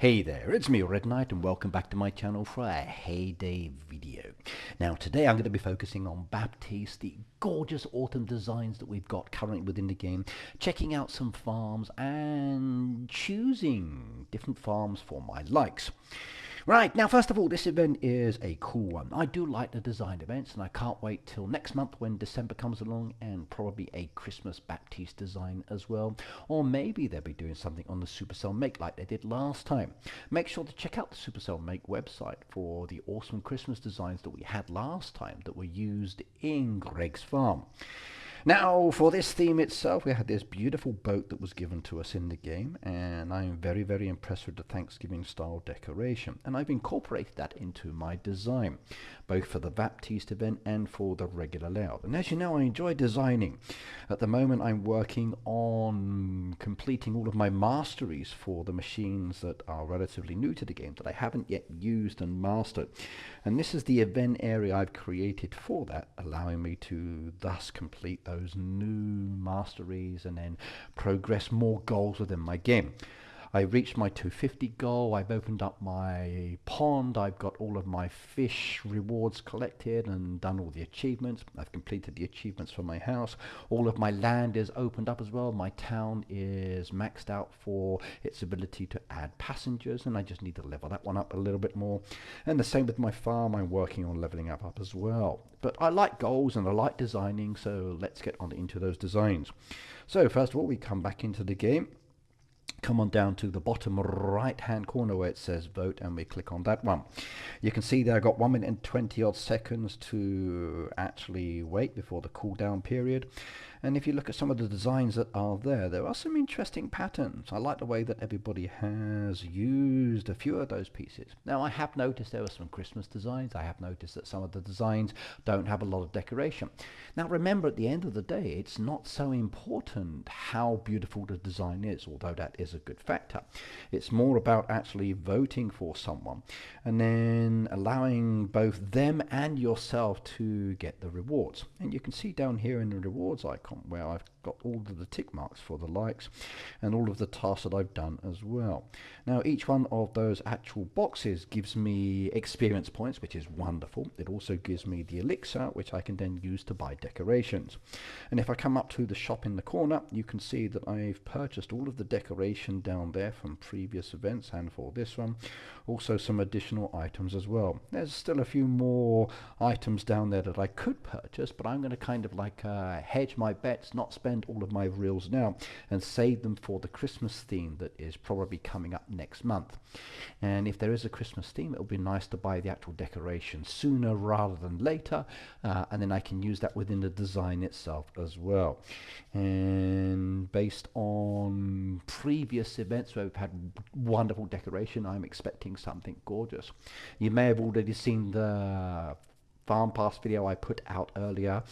Hey there, it's me Red Knight and welcome back to my channel for a Heyday video. Now today I'm going to be focusing on Baptiste, the gorgeous autumn designs that we've got currently within the game, checking out some farms and choosing different farms for my likes. Right, now first of all, this event is a cool one. I do like the design events and I can't wait till next month when December comes along and probably a Christmas Baptiste design as well. Or maybe they'll be doing something on the Supercell Make like they did last time. Make sure to check out the Supercell Make website for the awesome Christmas designs that we had last time that were used in Greg's farm. Now, for this theme itself, we had this beautiful boat that was given to us in the game, and I'm very, very impressed with the Thanksgiving style decoration. And I've incorporated that into my design, both for the Baptiste event and for the regular layout. And as you know, I enjoy designing. At the moment, I'm working on completing all of my masteries for the machines that are relatively new to the game that I haven't yet used and mastered. And this is the event area I've created for that, allowing me to thus complete those new masteries and then progress more goals within my game. I reached my 250 goal, I've opened up my pond, I've got all of my fish rewards collected and done all the achievements. I've completed the achievements for my house. All of my land is opened up as well. My town is maxed out for its ability to add passengers, and I just need to level that one up a little bit more. And the same with my farm, I'm working on leveling up as well. But I like goals and I like designing, so let's get on into those designs. So first of all, we come back into the game. Come on down to the bottom right hand corner where it says vote, and we click on that one. You can see there I've got 1 minute and 20 odd seconds to actually wait before the cooldown period. And if you look at some of the designs that are there, there are some interesting patterns. I like the way that everybody has used a few of those pieces. Now I have noticed there were some Christmas designs. I have noticed that some of the designs don't have a lot of decoration. Now remember, at the end of the day, it's not so important how beautiful the design is, although that is a good factor. It's more about actually voting for someone and then allowing both them and yourself to get the rewards. And you can see down here in the rewards icon where I've got all of the tick marks for the likes and all of the tasks that I've done as well. Now each one of those actual boxes gives me experience points, which is wonderful. It also gives me the elixir, which I can then use to buy decorations. And if I come up to the shop in the corner, you can see that I've purchased all of the decoration down there from previous events and for this one. Also some additional items as well. There's still a few more items down there that I could purchase, but I'm going to kind of like hedge my bets, not spend all of my reels now and save them for the Christmas theme that is probably coming up next month. And if there is a Christmas theme, it'll be nice to buy the actual decoration sooner rather than later, and then I can use that within the design itself as well. And based on previous events where we've had wonderful decoration, I'm expecting something gorgeous. You may have already seen the Farm Pass video I put out earlier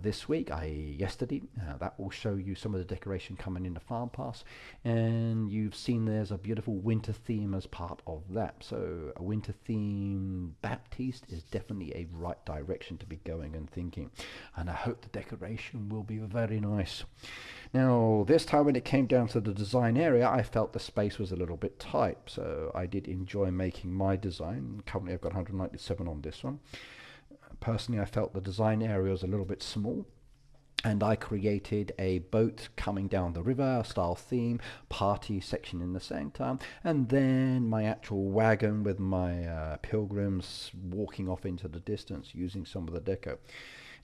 this week, yesterday. That will show you some of the decoration coming in the Farm Pass, and you've seen there's a beautiful winter theme as part of that. So a winter theme Baptiste is definitely a right direction to be going and thinking, and I hope the decoration will be very nice. Now this time when it came down to the design area, I felt the space was a little bit tight, so I did enjoy making my design. Currently I've got 197 on this one. Personally, I felt the design area was a little bit small, and I created a boat coming down the river style theme, party section in the center, and then my actual wagon with my pilgrims walking off into the distance using some of the deco.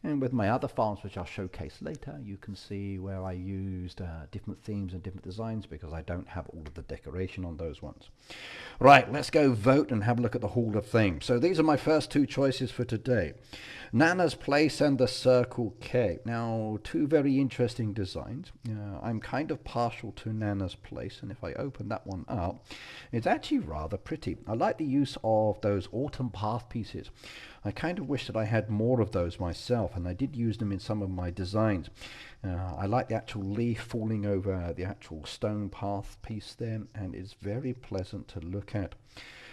And with my other farms, which I'll showcase later, you can see where I used different themes and different designs because I don't have all of the decoration on those ones. Right, let's go vote and have a look at the Hall of Fame. So these are my first two choices for today. Nana's Place and the Circle K. Now, two very interesting designs. I'm kind of partial to Nana's Place, and if I open that one up, it's actually rather pretty. I like the use of those autumn path pieces. I kind of wish that I had more of those myself, and I did use them in some of my designs. I like the actual leaf falling over the actual stone path piece there, and it's very pleasant to look at.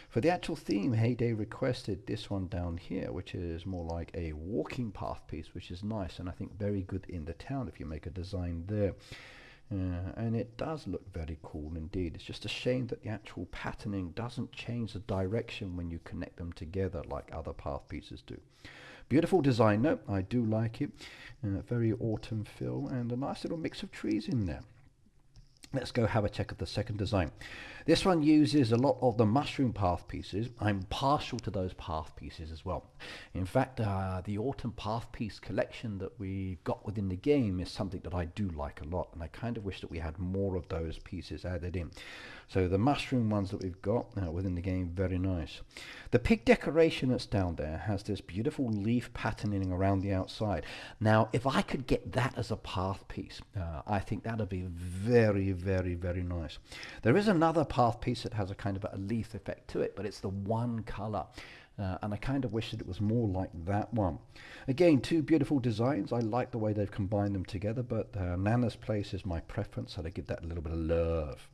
For the actual theme, Heyday requested this one down here, which is more like a walking path piece, which is nice, and I think very good in the town if you make a design there. And it does look very cool indeed. It's just a shame that the actual patterning doesn't change the direction when you connect them together like other path pieces do. Beautiful design though, I do like it. Very autumn feel and a nice little mix of trees in there. Let's go have a check of the second design. This one uses a lot of the mushroom path pieces. I'm partial to those path pieces as well. In fact, the autumn path piece collection that we've got within the game is something that I do like a lot, and I kind of wish that we had more of those pieces added in. So the mushroom ones that we've got within the game, very nice. The pig decoration that's down there has this beautiful leaf patterning around the outside. Now, if I could get that as a path piece, I think that would be very, very, very nice. There is another path piece that has a kind of a leaf effect to it, but it's the one color. And I kind of wish that it was more like that one. Again, two beautiful designs. I like the way they've combined them together, but Nana's Place is my preference, so they give that a little bit of love.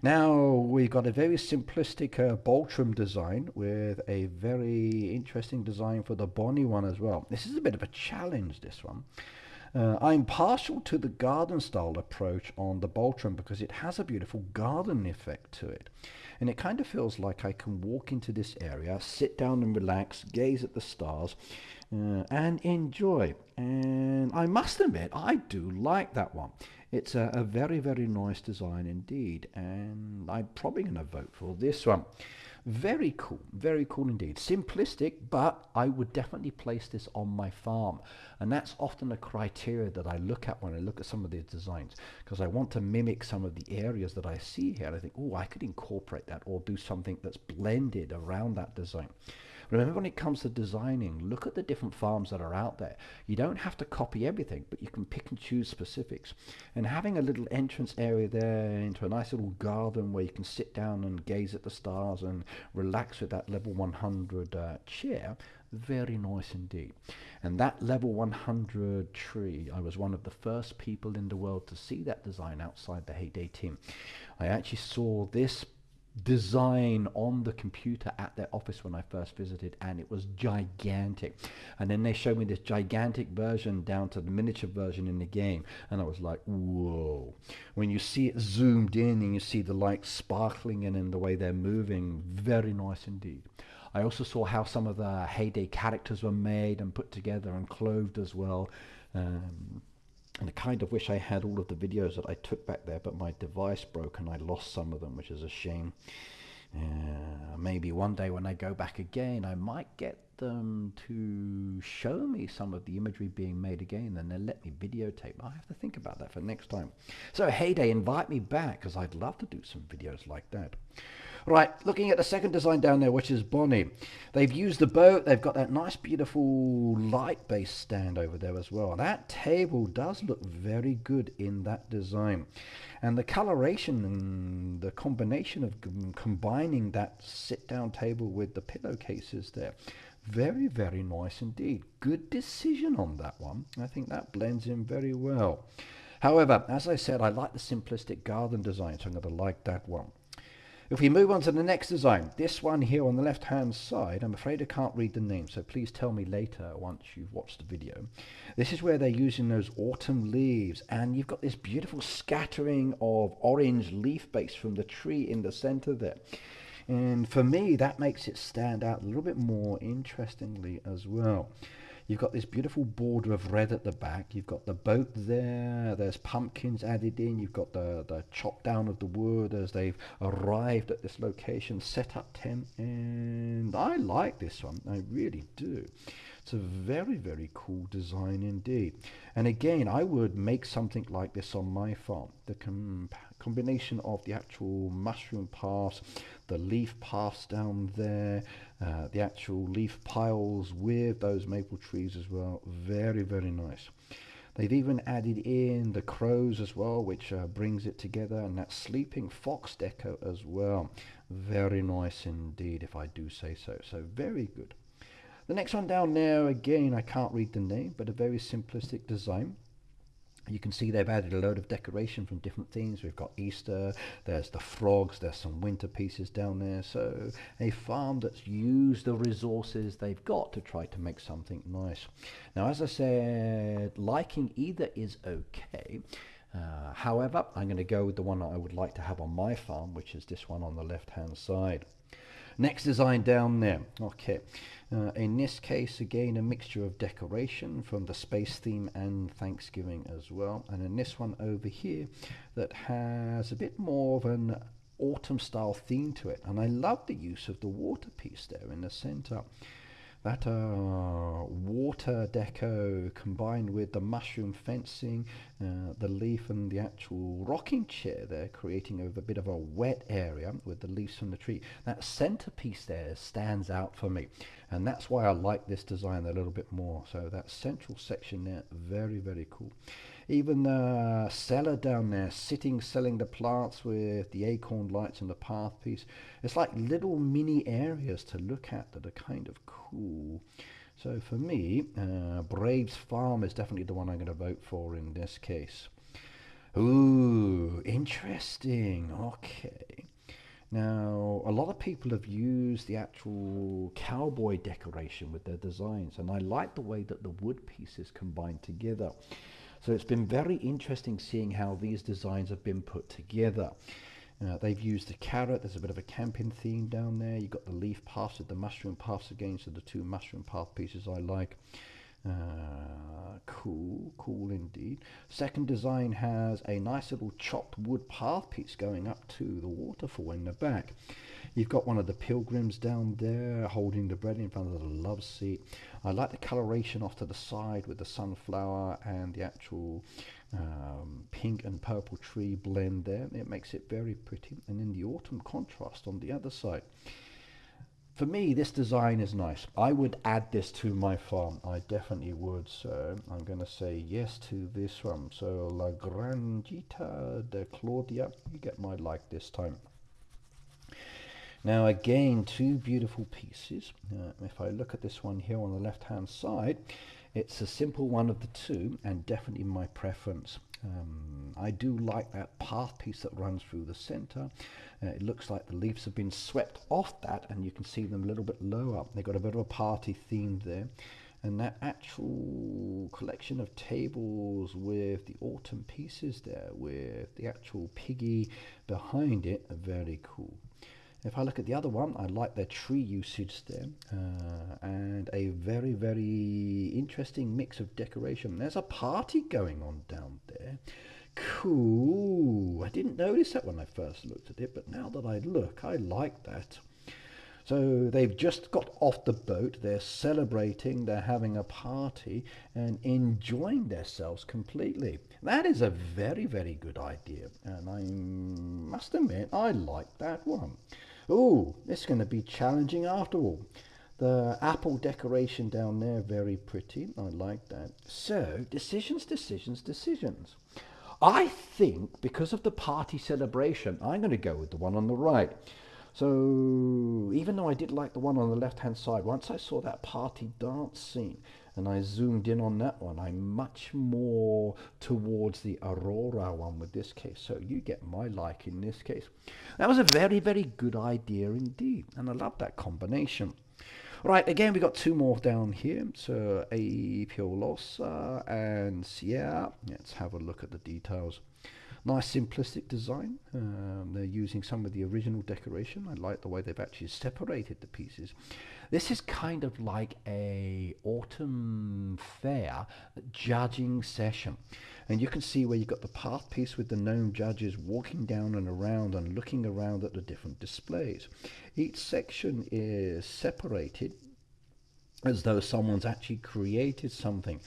Now we've got a very simplistic Baltrum design with a very interesting design for the Bonnie one as well. This is a bit of a challenge, this one. I'm partial to the garden style approach on the Baltrum because it has a beautiful garden effect to it. And it kind of feels like I can walk into this area, sit down and relax, gaze at the stars, and enjoy. And I must admit, I do like that one. It's a very, very nice design indeed. And I'm probably going to vote for this one. Very cool indeed. Simplistic, but I would definitely place this on my farm. And that's often a criteria that I look at when I look at some of these designs, because I want to mimic some of the areas that I see here. And I think, oh, I could incorporate that or do something that's blended around that design. Remember, when it comes to designing, look at the different farms that are out there. You don't have to copy everything, but you can pick and choose specifics. And having a little entrance area there into a nice little garden where you can sit down and gaze at the stars and relax with that level 100 chair, very nice indeed. And that level 100 tree, I was one of the first people in the world to see that design outside the Heyday team. I actually saw this design on the computer at their office when I first visited, and it was gigantic. And then they showed me this gigantic version down to the miniature version in the game, and I was like, whoa. When you see it zoomed in and you see the lights sparkling in the way they're moving, very nice indeed. I also saw how some of the Heyday characters were made and put together and clothed as well. And I kind of wish I had all of the videos that I took back there, but my device broke and I lost some of them, which is a shame. Maybe one day when I go back again, I might get them to show me some of the imagery being made again, and they'll let me videotape. I have to think about that for next time. So Heyday, invite me back, because I'd love to do some videos like that. Right, looking at the second design down there, which is Bonnie. They've used the boat. They've got that nice, beautiful light-based stand over there as well. That table does look very good in that design. And the coloration and the combination of combining that sit-down table with the pillowcases there, very, very nice indeed. Good decision on that one. I think that blends in very well. However, as I said, I like the simplistic garden design, so I'm going to like that one. If we move on to the next design, this one here on the left hand side, I'm afraid I can't read the name, so please tell me later once you've watched the video. This is where they're using those autumn leaves, and you've got this beautiful scattering of orange leaf base from the tree in the center there. And for me, that makes it stand out a little bit more interestingly as well. You've got this beautiful border of red at the back. You've got the boat there. There's pumpkins added in. You've got the chop down of the wood as they've arrived at this location, set up tent. And I like this one. I really do. It's a very, very cool design indeed. And again, I would make something like this on my farm. The combination of the actual mushroom paths, the leaf paths down there, the actual leaf piles with those maple trees as well. Very, very nice. They've even added in the crows as well, which brings it together, and that sleeping fox deco as well. Very nice indeed, if I do say so. So very good. The next one down there, again, I can't read the name, but a very simplistic design. You can see they've added a load of decoration from different themes. We've got Easter, there's the frogs, there's some winter pieces down there. So a farm that's used the resources they've got to try to make something nice. Now, as I said, liking either is okay. However, I'm going to go with the one I would like to have on my farm, which is this one on the left hand side. Next design down there. Okay, in this case again a mixture of decoration from the space theme and Thanksgiving as well, and in this one over here that has a bit more of an autumn style theme to it, and I love the use of the water piece there in the center. That water deco combined with the mushroom fencing, the leaf and the actual rocking chair there, creating a bit of a wet area with the leaves from the tree. That centerpiece there stands out for me, and that's why I like this design a little bit more. So that central section there, very, very cool. Even the seller down there sitting selling the plants with the acorn lights and the path piece. It's like little mini areas to look at that are kind of cool. So for me, Braves Farm is definitely the one I'm going to vote for in this case. Ooh, interesting. Okay. Now, a lot of people have used the actual cowboy decoration with their designs, and I like the way that the wood pieces combine together. So it's been very interesting seeing how these designs have been put together. They've used the carrot, there's a bit of a camping theme down there. You've got the leaf paths with the mushroom paths again, so the two mushroom path pieces I like. Cool indeed. Second design has a nice little chopped wood path piece going up to the waterfall in the back. You've got one of the pilgrims down there holding the bread in front of the love seat. I like the coloration off to the side with the sunflower and the actual pink and purple tree blend there. It makes it very pretty. And then the autumn contrast on the other side. For me, this design is nice. I would add this to my farm. I definitely would. So I'm going to say yes to this one. So La Grangita de Claudia, you get my like this time. Now again, two beautiful pieces. If I look at this one here on the left hand side, it's a simple one of the two and definitely my preference. I do like that path piece that runs through the center. It looks like the leaves have been swept off that, and you can see them a little bit lower. They've got a bit of a party theme there. And that actual collection of tables with the autumn pieces there, with the actual piggy behind it, are very cool. If I look at the other one, I like their tree usage there, and a very, very interesting mix of decoration. There's a party going on down there. Cool. I didn't notice that when I first looked at it, but now that I look, I like that. So they've just got off the boat, they're celebrating, they're having a party and enjoying themselves completely. That is a very, very good idea, and I must admit I like that one. Oh, it's going to be challenging after all. The apple decoration down there, very pretty. I like that. So, decisions. I think because of the party celebration, I'm going to go with the one on the right. So, even though I did like the one on the left-hand side, once I saw that party dance scene and I zoomed in on that one, I'm much more towards the Aurora one with this case. So you get my like in this case. That was a very, very good idea indeed, and I love that combination. Right, again, we got two more down here. So A Piolosa and Sierra. Let's have a look at the details. Nice simplistic design. They're using some of the original decoration. I like the way they've actually separated the pieces. This is kind of like a autumn fair judging session. And you can see where you've got the path piece with the gnome judges walking down and around and looking around at the different displays. Each section is separated as though someone's actually created something.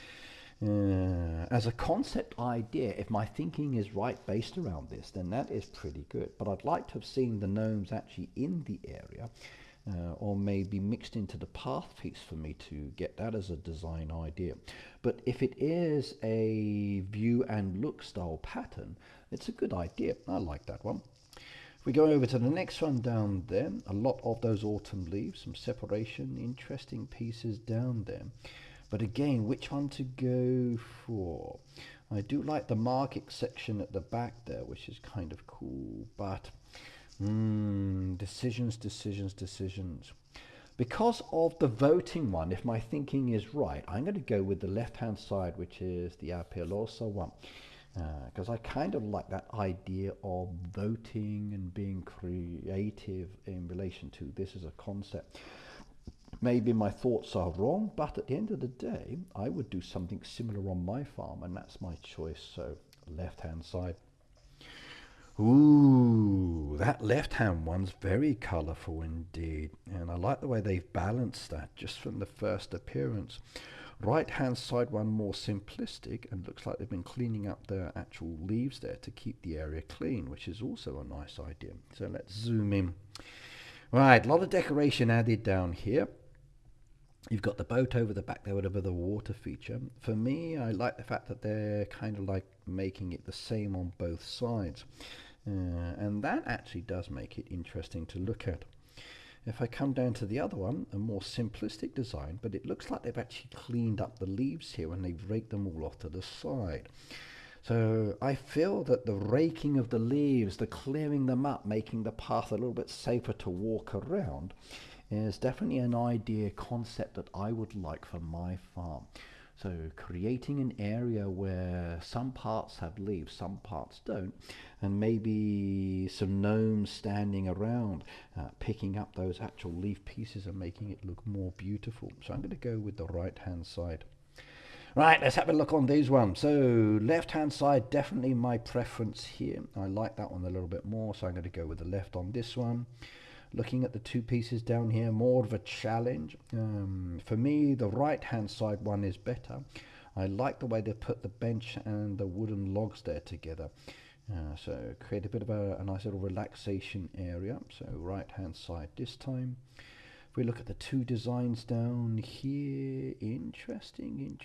As a concept idea, if my thinking is right based around this, then that is pretty good. But I'd like to have seen the gnomes actually in the area, or maybe mixed into the path piece for me to get that as a design idea. But if it is a view and look style pattern, it's a good idea. I like that one. If we go over to the next one down there, a lot of those autumn leaves, some separation, interesting pieces down there. But again, which one to go for? I do like the market section at the back there, which is kind of cool, but decisions. Because of the voting one, if my thinking is right, I'm going to go with the left-hand side, which is the Apelosa one. because I kind of like that idea of voting and being creative in relation to this as a concept. Maybe my thoughts are wrong, but at the end of the day, I would do something similar on my farm, and that's my choice. So left-hand side. Ooh, that left-hand one's very colourful indeed, and I like the way they've balanced that just from the first appearance. Right-hand side one more simplistic, and looks like they've been cleaning up the actual leaves there to keep the area clean, which is also a nice idea. So let's zoom in. Right, a lot of decoration added down here. You've got the boat over the back there with the water feature. For me, I like the fact that they're kind of like making it the same on both sides. And that actually does make it interesting to look at. If I come down to the other one, a more simplistic design, but it looks like they've actually cleaned up the leaves here and they've raked them all off to the side. So I feel that the raking of the leaves, the clearing them up, making the path a little bit safer to walk around, is definitely an idea concept that I would like for my farm. So creating an area where some parts have leaves, some parts don't, and maybe some gnomes standing around picking up those actual leaf pieces and making it look more beautiful. So I'm going to go with the right hand side. Right, let's have a look on these ones. So left hand side, definitely my preference here. I like that one a little bit more, so I'm going to go with the left on this one. Looking at the two pieces down here, more of a challenge. For me, the right hand side one is better. I like the way they put the bench and the wooden logs there together. So create a bit of a nice little relaxation area. So right hand side this time. If we look at the two designs down here, interesting.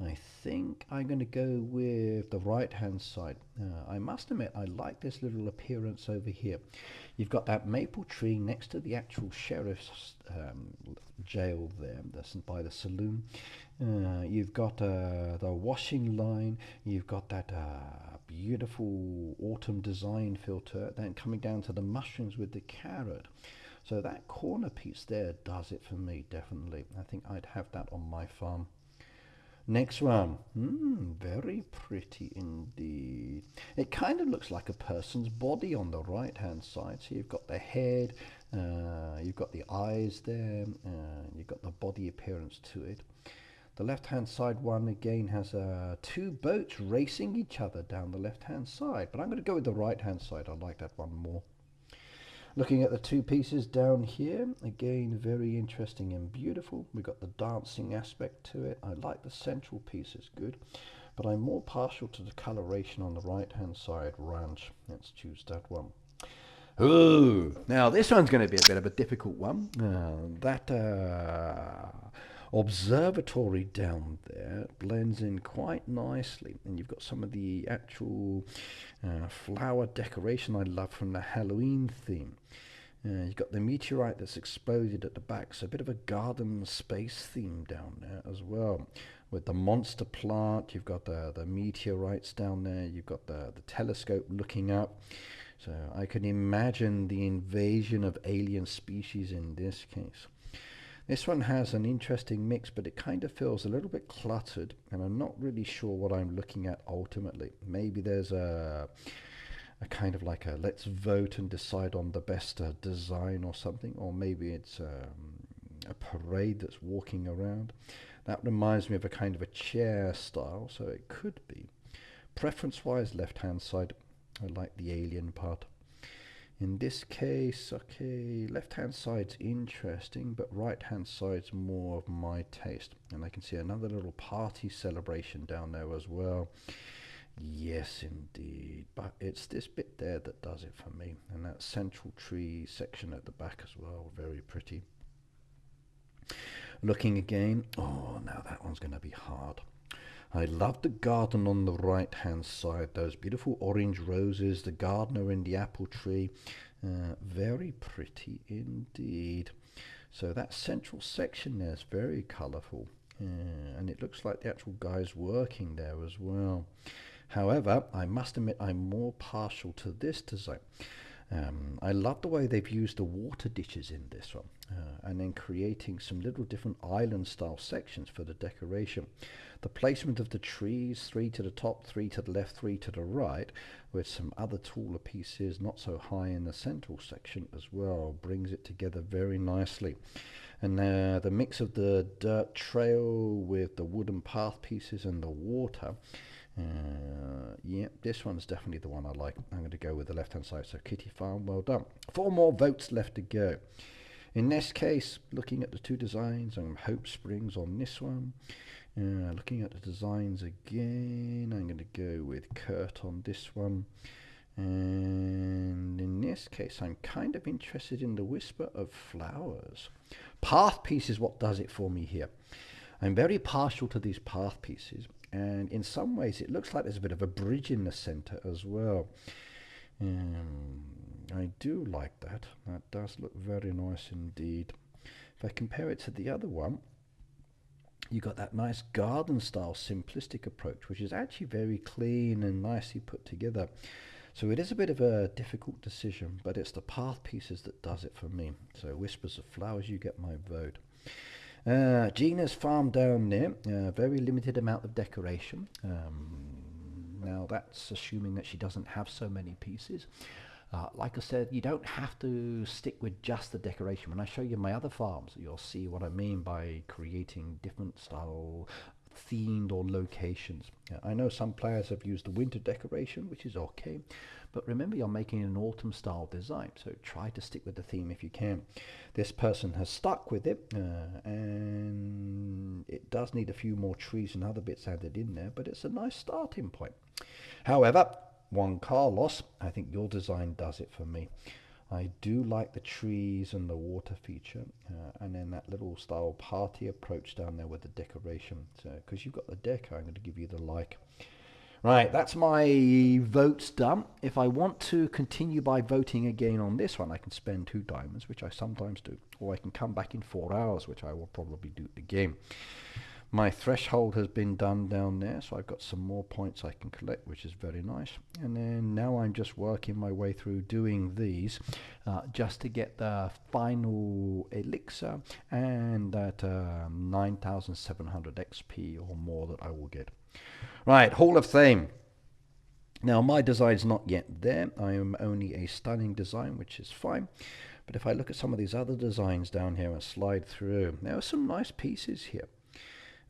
I think I'm going to go with the right hand side. I must admit I like this little appearance over here. You've got that maple tree next to the actual sheriff's jail there, that's by the saloon. You've got the washing line, you've got that beautiful autumn design filter, then coming down to the mushrooms with the carrot. So that corner piece there does it for me, definitely. I think I'd have that on my farm. Next one, very pretty indeed. It kind of looks like a person's body on the right hand side. So you've got the head, you've got the eyes there, you've got the body appearance to it. The left hand side one again has two boats racing each other down the left hand side, but I'm going to go with the right hand side. I like that one more. Looking at the two pieces down here, again very interesting and beautiful. We've got the dancing aspect to it. I like the central piece, it's good, but I'm more partial to the coloration on the right hand side, ranch. Let's choose that one. Ooh, now this one's going to be a bit of a difficult one. That observatory down there blends in quite nicely, and you've got some of the actual flower decoration I love from the Halloween theme. You've got the meteorite that's exploded at the back, so a bit of a garden space theme down there as well. With the monster plant, you've got the meteorites down there, you've got the telescope looking up. So I can imagine the invasion of alien species in this case. This one has an interesting mix, but it kind of feels a little bit cluttered, and I'm not really sure what I'm looking at ultimately. Maybe there's a kind of like a let's vote and decide on the best design or something, or maybe it's a parade that's walking around. That reminds me of a kind of a chair style, so it could be. Preference-wise, left-hand side. I like the alien part. In this case, okay, left-hand side's interesting, but right-hand side's more of my taste. And I can see another little party celebration down there as well. Yes, indeed. But it's this bit there that does it for me. And that central tree section at the back as well, very pretty. Looking again, oh, now that one's going to be hard. I love the garden on the right hand side, those beautiful orange roses, the gardener in the apple tree, very pretty indeed. So that central section there is very colourful, and it looks like the actual guy's working there as well. However, I must admit I'm more partial to this design. I love the way they've used the water ditches in this one, and then creating some little different island style sections for the decoration. The placement of the trees, 3 to the top, 3 to the left, 3 to the right, with some other taller pieces not so high in the central section as well, brings it together very nicely. And the mix of the dirt trail with the wooden path pieces and the water, yeah, this one's definitely the one I like. I'm going to go with the left hand side. So Kitty Farm, well done. 4 more votes left to go. In this case, looking at the 2 designs, Hope Springs on this one. Looking at the designs again, I'm going to go with Kurt on this one. And in this case, I'm kind of interested in the Whisper of Flowers. Path piece is what does it for me here. I'm very partial to these path pieces, and in some ways it looks like there's a bit of a bridge in the center as well. I do like that. That does look very nice indeed. If I compare it to the other one, you got that nice garden style simplistic approach, which is actually very clean and nicely put together. So it is a bit of a difficult decision, but it's the path pieces that does it for me. So Whispers of Flowers, you get my vote. Gina's farm down there, very limited amount of decoration. Now that's assuming that she doesn't have so many pieces. Like I said, you don't have to stick with just the decoration. When I show you my other farms, you'll see what I mean by creating different style themed or locations. I know some players have used the winter decoration, which is okay, but remember you're making an autumn style design, so try to stick with the theme if you can. This person has stuck with it, and it does need a few more trees and other bits added in there, but it's a nice starting point. However, Juan Carlos, I think your design does it for me. I do like the trees and the water feature, and then that little style party approach down there with the decoration. So, because you've got the deco, I'm going to give you the like. Right, that's my votes done. If I want to continue by voting again on this one, I can spend 2 diamonds, which I sometimes do, or I can come back in 4 hours, which I will probably do again. My threshold has been done down there, so I've got some more points I can collect, which is very nice. And then now I'm just working my way through doing these just to get the final elixir and that 9,700 XP or more that I will get. Right, Hall of Fame. Now my design's not yet there. I am only a stunning design, which is fine. But if I look at some of these other designs down here and slide through, there are some nice pieces here.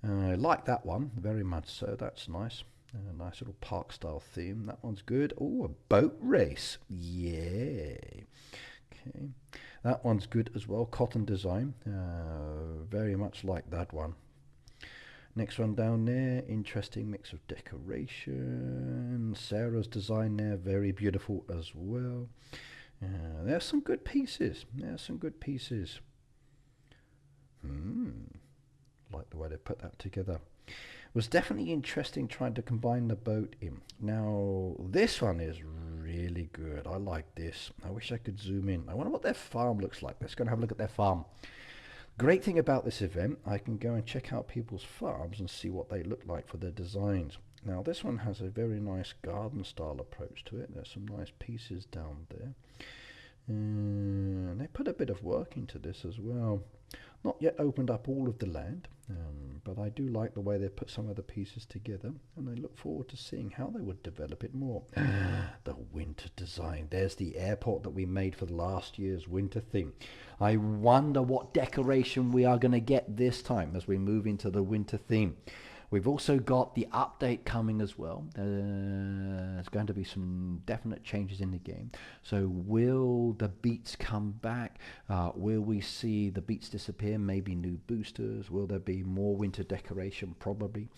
I like that one very much, so that's nice. Nice little park style theme. That one's good. Oh, a boat race. Yay. Okay. That one's good as well. Cotton design. Very much like that one. Next one down there. Interesting mix of decoration. Sarah's design there. Very beautiful as well. There's some good pieces. There's some good pieces. Like the way they put that together. It was definitely interesting trying to combine the boat in. Now this one is really good. I like this. I wish I could zoom in. I wonder what their farm looks like. Let's go and have a look at their farm. Great thing about this event, I can go and check out people's farms and see what they look like for their designs. Now this one has a very nice garden style approach to it. There's some nice pieces down there. And they put a bit of work into this as well. Not yet opened up all of the land, but I do like the way they put some of the pieces together, and I look forward to seeing how they would develop it more. The winter design. There's the airport that we made for last year's winter theme. I wonder what decoration we are going to get this time as we move into the winter theme. We've also got the update coming as well. There's going to be some definite changes in the game. So will the beats come back? Will we see the beats disappear? Maybe new boosters? Will there be more winter decoration? Probably.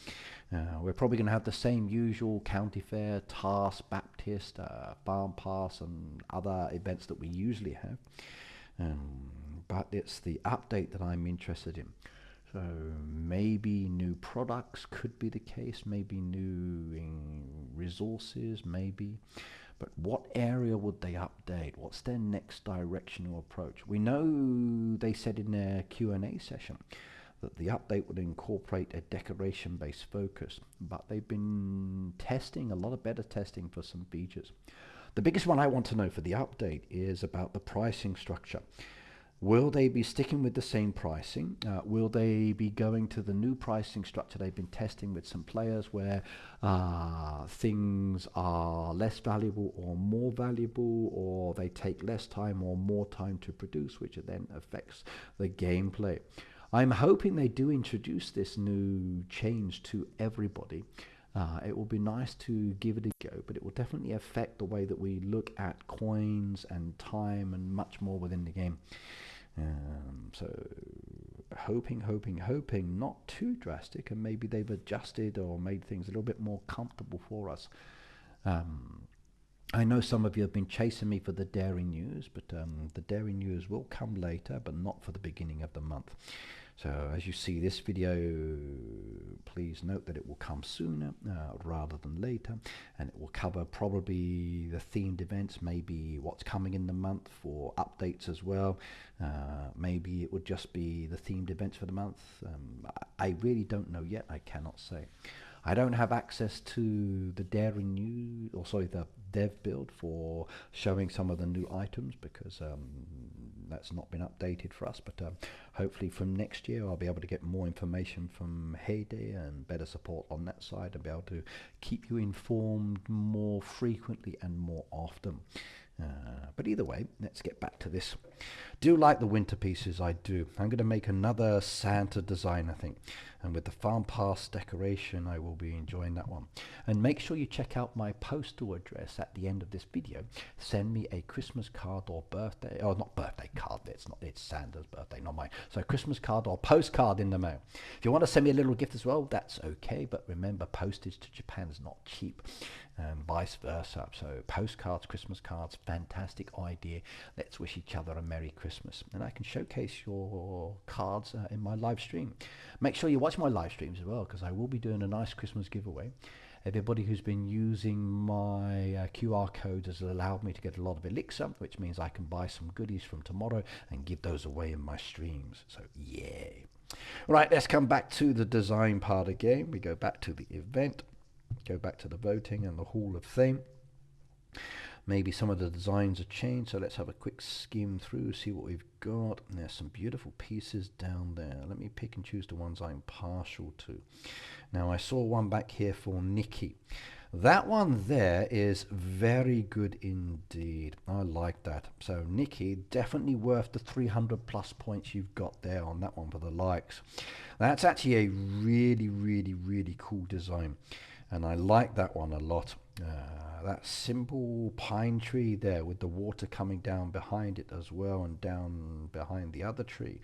We're probably going to have the same usual county fair, task, Baptiste, farm pass and other events that we usually have. But it's the update that I'm interested in. So maybe new products could be the case, maybe new resources, maybe. But what area would they update? What's their next directional approach? We know they said in their Q&A session that the update would incorporate a decoration-based focus, but they've been testing, a lot of beta testing for some features. The biggest one I want to know for the update is about the pricing structure. Will they be sticking with the same pricing? Will they be going to the new pricing structure they've been testing with some players where things are less valuable or more valuable, or they take less time or more time to produce, which then affects the gameplay? I'm hoping they do introduce this new change to everybody. It will be nice to give it a go, but it will definitely affect the way that we look at coins and time and much more within the game. So hoping not too drastic, and maybe they've adjusted or made things a little bit more comfortable for us. I know some of you have been chasing me for the daring news, but the daring news will come later, but not for the beginning of the month. So as you see this video, please note that it will come sooner rather than later, and it will cover probably the themed events, maybe what's coming in the month for updates as well. Maybe it would just be the themed events for the month. I really don't know yet. I cannot say. I don't have access to the daring news, or sorry, the dev build for showing some of the new items, because that's not been updated for us. But hopefully from next year I'll be able to get more information from Heyday and better support on that side, and be able to keep you informed more frequently and more often. But either way, let's get back to this. Do like the winter pieces? I do. I'm going to make another Santa design, I think, and with the farm pass decoration I will be enjoying that one. And make sure you check out my postal address at the end of this video. Send me a Christmas card or birthday, or not birthday card, it's Santa's birthday, not mine. So Christmas card or postcard in the mail. If you want to send me a little gift as well, that's okay, but remember, postage to Japan is not cheap, and vice versa. So postcards, Christmas cards, fantastic idea. Let's wish each other a Merry Christmas, and I can showcase your cards in my live stream. Make sure you watch my live streams as well, because I will be doing a nice Christmas giveaway. Everybody who's been using my QR code has allowed me to get a lot of elixir, which means I can buy some goodies from tomorrow and give those away in my streams. So yay. Right, let's come back to the design part again. We go back to the event, go back to the voting and the Hall of Fame. Maybe some of the designs are changed, so let's have a quick skim through, see what we've got. And there's some beautiful pieces down there. Let me pick and choose the ones I'm partial to. Now, I saw one back here for Nikki. That one there is very good indeed. I like that. So Nikki, definitely worth the 300 plus points you've got there on that one for the likes. That's actually a really cool design, and I like that one a lot. That simple pine tree there with the water coming down behind it as well, and down behind the other tree,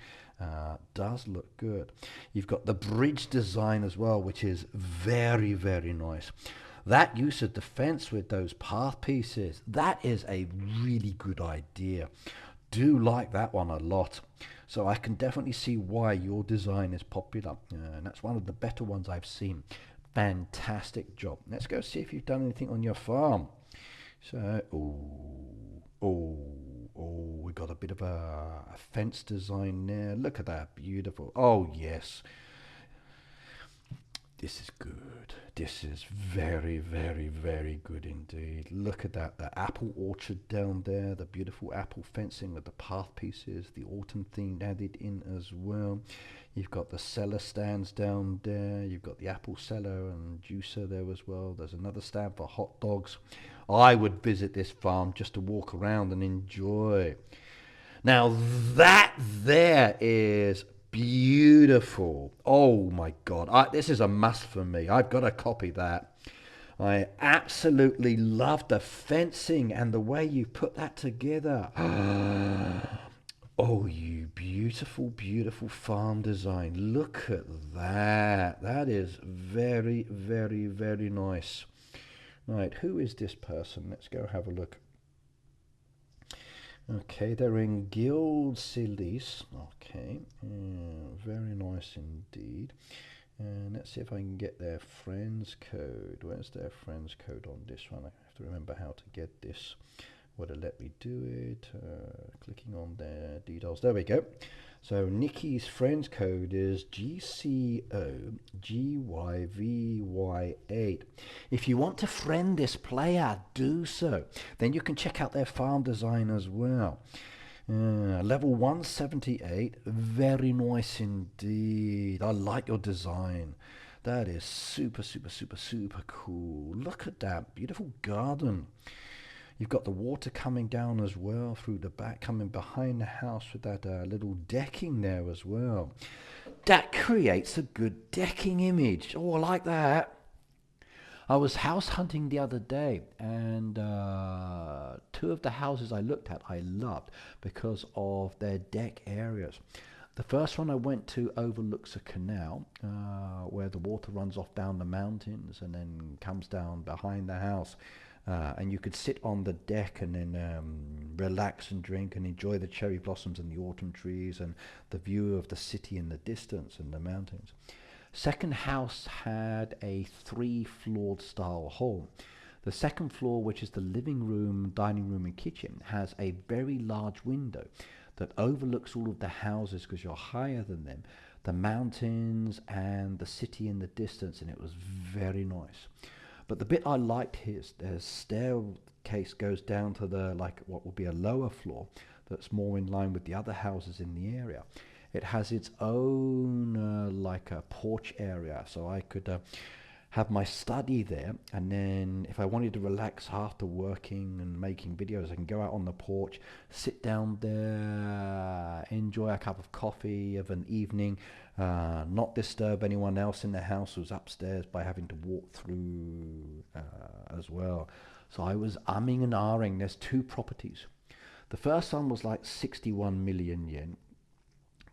does look good. You've got the bridge design as well, which is very nice. That use of defense with those path pieces, that is a really good idea. Do like that one a lot. So I can definitely see why your design is popular, and that's one of the better ones I've seen. Fantastic job. Let's go see if you've done anything on your farm. So, we got a bit of a fence design there. Look at that, beautiful. Oh yes, this is good. This is very good indeed. Look at that, the apple orchard down there, the beautiful apple fencing with the path pieces, the autumn theme added in as well. You've got the cellar stands down there. You've got the apple cellar and juicer there as well. There's another stand for hot dogs. I would visit this farm just to walk around and enjoy. Now that there is beautiful. Oh my God, this is a must for me. I've got to copy that. I absolutely love the fencing and the way you put that together. Oh, you beautiful farm design. Look at that. That is very nice. Right, who is this person? Let's go have a look. Okay, they're in Guild Silis. Okay, very nice indeed. And let's see if I can get their friends code. Where's their friends code on this one? I have to remember how to get this. Would it let me do it? Clicking on the details. There we go. So Nikki's friends code is GCOGYVY8. If you want to friend this player, do so. Then you can check out their farm design as well. Level 178, very nice indeed. I like your design. That is super, super, super, super cool. Look at that beautiful garden. You've got the water coming down as well through the back, coming behind the house with that little decking there as well. That creates a good decking image. Oh, I like that. I was house hunting the other day, and 2 of the houses I looked at I loved because of their deck areas. The first one I went to overlooks a canal where the water runs off down the mountains and then comes down behind the house. And you could sit on the deck and then relax and drink and enjoy the cherry blossoms and the autumn trees and the view of the city in the distance and the mountains. Second house had a 3-floored style home. The second floor, which is the living room, dining room and kitchen, has a very large window that overlooks all of the houses because you're higher than them, the mountains and the city in the distance, and it was very nice. But the bit I liked is the staircase goes down to the what would be a lower floor that's more in line with the other houses in the area. It has its own like a porch area, so I could have my study there, and then if I wanted to relax after working and making videos, I can go out on the porch, sit down there, enjoy a cup of coffee of an evening, not disturb anyone else in the house who's upstairs by having to walk through as well. So I was umming and ahhing. There's 2 properties. The first one was like 61 million yen,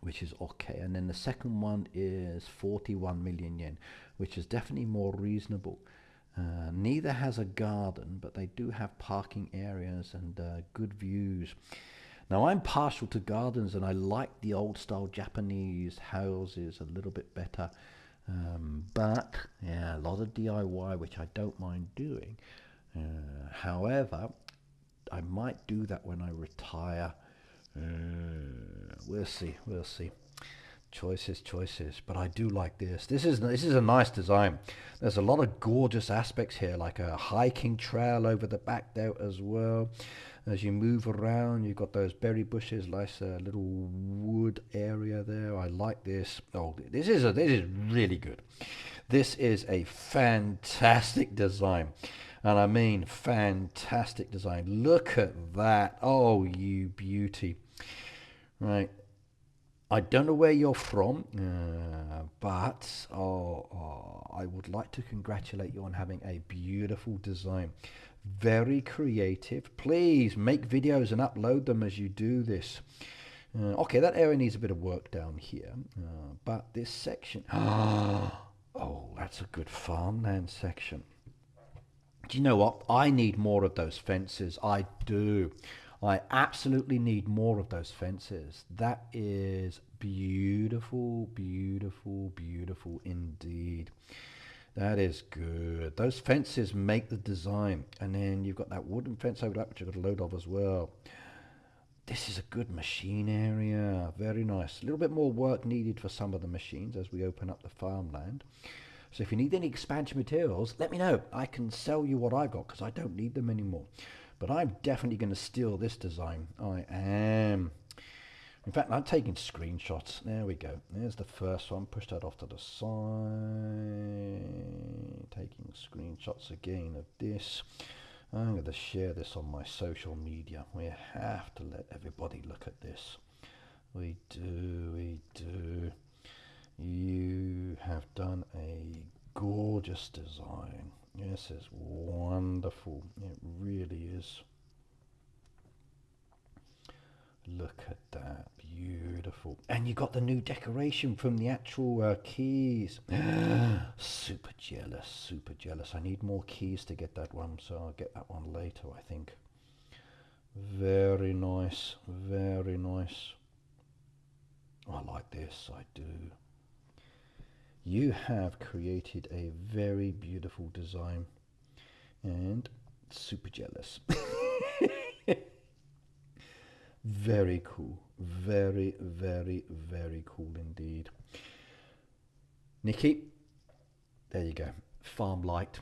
which is okay, and then the second one is 41 million yen, which is definitely more reasonable. Neither has a garden, but they do have parking areas and good views. Now I'm partial to gardens, and I like the old style Japanese houses a little bit better, but yeah, a lot of DIY, which I don't mind doing. However, I might do that when I retire. We'll see. Choices, but I do like this. This is a nice design. There's a lot of gorgeous aspects here, like a hiking trail over the back there as well. As you move around, you've got those berry bushes, nice little wood area there. I like this. Oh, this is really good. This is a fantastic design. And I mean fantastic design. Look at that. Oh, you beauty. Right. I don't know where you're from, but I would like to congratulate you on having a beautiful design. Very creative. Please make videos and upload them as you do this. Okay, that area needs a bit of work down here, but this section... Oh, that's a good farmland section. Do you know what? I need more of those fences. I do. I absolutely need more of those fences. That is beautiful, beautiful, beautiful indeed. That is good. Those fences make the design. And then you've got that wooden fence over that, which you've got a load of as well. This is a good machine area. Very nice. A little bit more work needed for some of the machines as we open up the farmland. So if you need any expansion materials, let me know. I can sell you what I've got because I don't need them anymore. But I'm definitely going to steal this design. I am. In fact, I'm taking screenshots. There we go. There's the first one. Push that off to the side. Taking screenshots again of this. I'm going to share this on my social media. We have to let everybody look at this. We do. You have done a gorgeous design. This is wonderful. It really is. Look at that. Beautiful. And you got the new decoration from the actual keys. Super jealous. Super jealous. I need more keys to get that one, so I'll get that one later, I think. Very nice. Very nice. I like this. I do. You have created a very beautiful design, and super jealous. Very cool. Very, very, very cool indeed. Nikki, there you go. Farm light.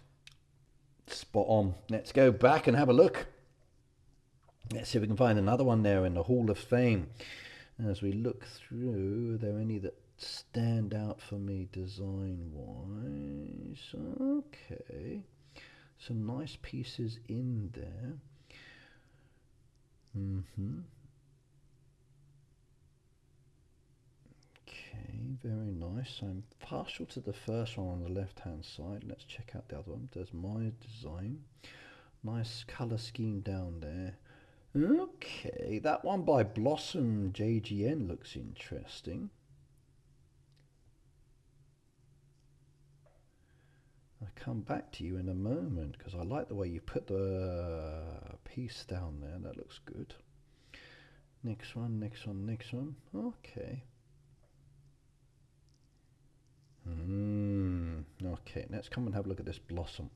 Spot on. Let's go back and have a look. Let's see if we can find another one there in the Hall of Fame. As we look through, are there any that stand out for me design-wise? Okay. Some nice pieces in there. Okay, very nice. I'm partial to the first one on the left-hand side. Let's check out the other one. There's my design. Nice colour scheme down there. Okay, that one by Blossom JGN looks interesting. I'll come back to you in a moment because I like the way you put the piece down there. That looks good. Next one, next one, next one. Okay. Okay, let's come and have a look at this Blossom.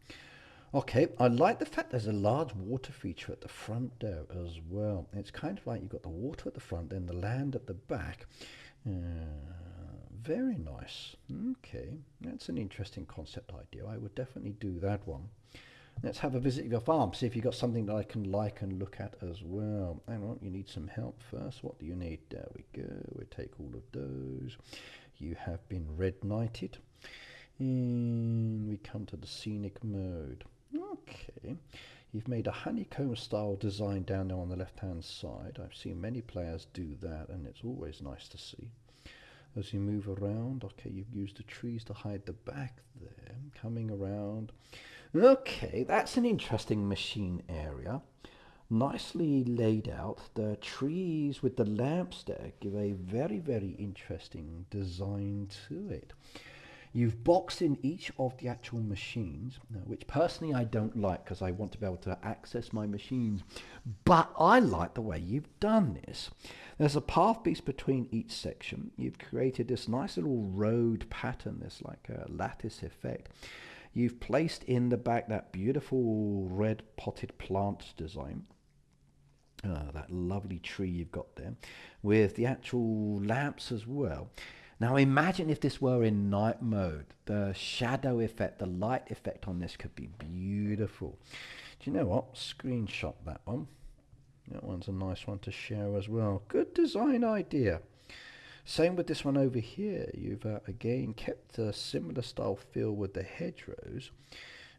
Okay, I like the fact there's a large water feature at the front there as well. It's kind of like you've got the water at the front, then the land at the back. Very nice. Okay, that's an interesting concept idea. I would definitely do that one. Let's have a visit of your farm, see if you've got something that I can like and look at as well. Hang on, you need some help first. What do you need? There we go. We'll take all of those. You have been red knighted. And we come to the scenic mode. Okay, you've made a honeycomb style design down there on the left hand side. I've seen many players do that and it's always nice to see. As you move around, okay, you've used the trees to hide the back there, coming around. Okay, that's an interesting machine area. Nicely laid out. The trees with the lamps there give a very, very interesting design to it. You've boxed in each of the actual machines, which personally I don't like because I want to be able to access my machines. But I like the way you've done this. There's a path piece between each section. You've created this nice little road pattern, this like a lattice effect. You've placed in the back that beautiful red potted plant design. That lovely tree you've got there with the actual lamps as well. Now imagine if this were in night mode. The shadow effect, the light effect on this could be beautiful. Do you know what? Screenshot that one. That one's a nice one to share as well. Good design idea. Same with this one over here. You've again kept a similar style feel with the hedgerows.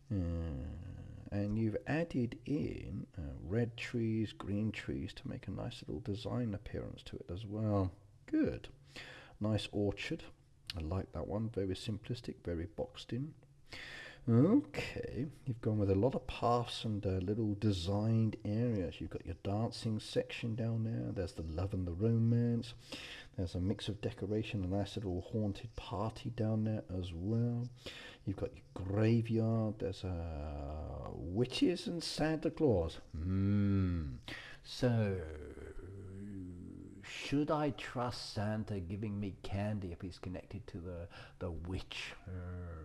And you've added in red trees, green trees to make a nice little design appearance to it as well. Good. Nice orchard. I like that one. Very simplistic, very boxed in. Okay, you've gone with a lot of paths and little designed areas. You've got your dancing section down there. There's the love and the romance. There's a mix of decoration, a nice little haunted party down there as well. You've got your graveyard. There's witches and Santa Claus. So, should I trust Santa giving me candy if he's connected to the witch?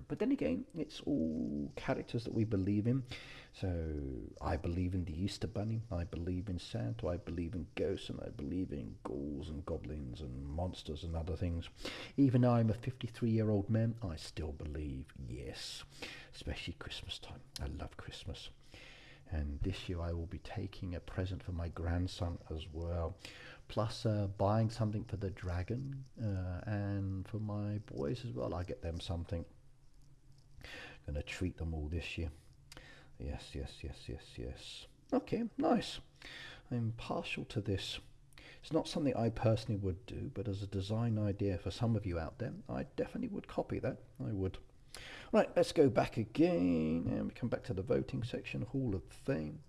But then again, it's all characters that we believe in. So I believe in the Easter Bunny, I believe in Santa, I believe in ghosts, and I believe in ghouls and goblins and monsters and other things. Even though I'm a 53-year-old man, I still believe, yes, especially Christmas time. I love Christmas. And this year I will be taking a present for my grandson as well. Plus buying something for the dragon and for my boys as well. I get them something. Gonna treat them all this year. Yes, yes, yes, yes, yes. Okay, nice. I'm partial to this. It's not something I personally would do, but as a design idea for some of you out there, I definitely would copy that. I would. Right, let's go back again and we come back to the voting section, Hall of Fame.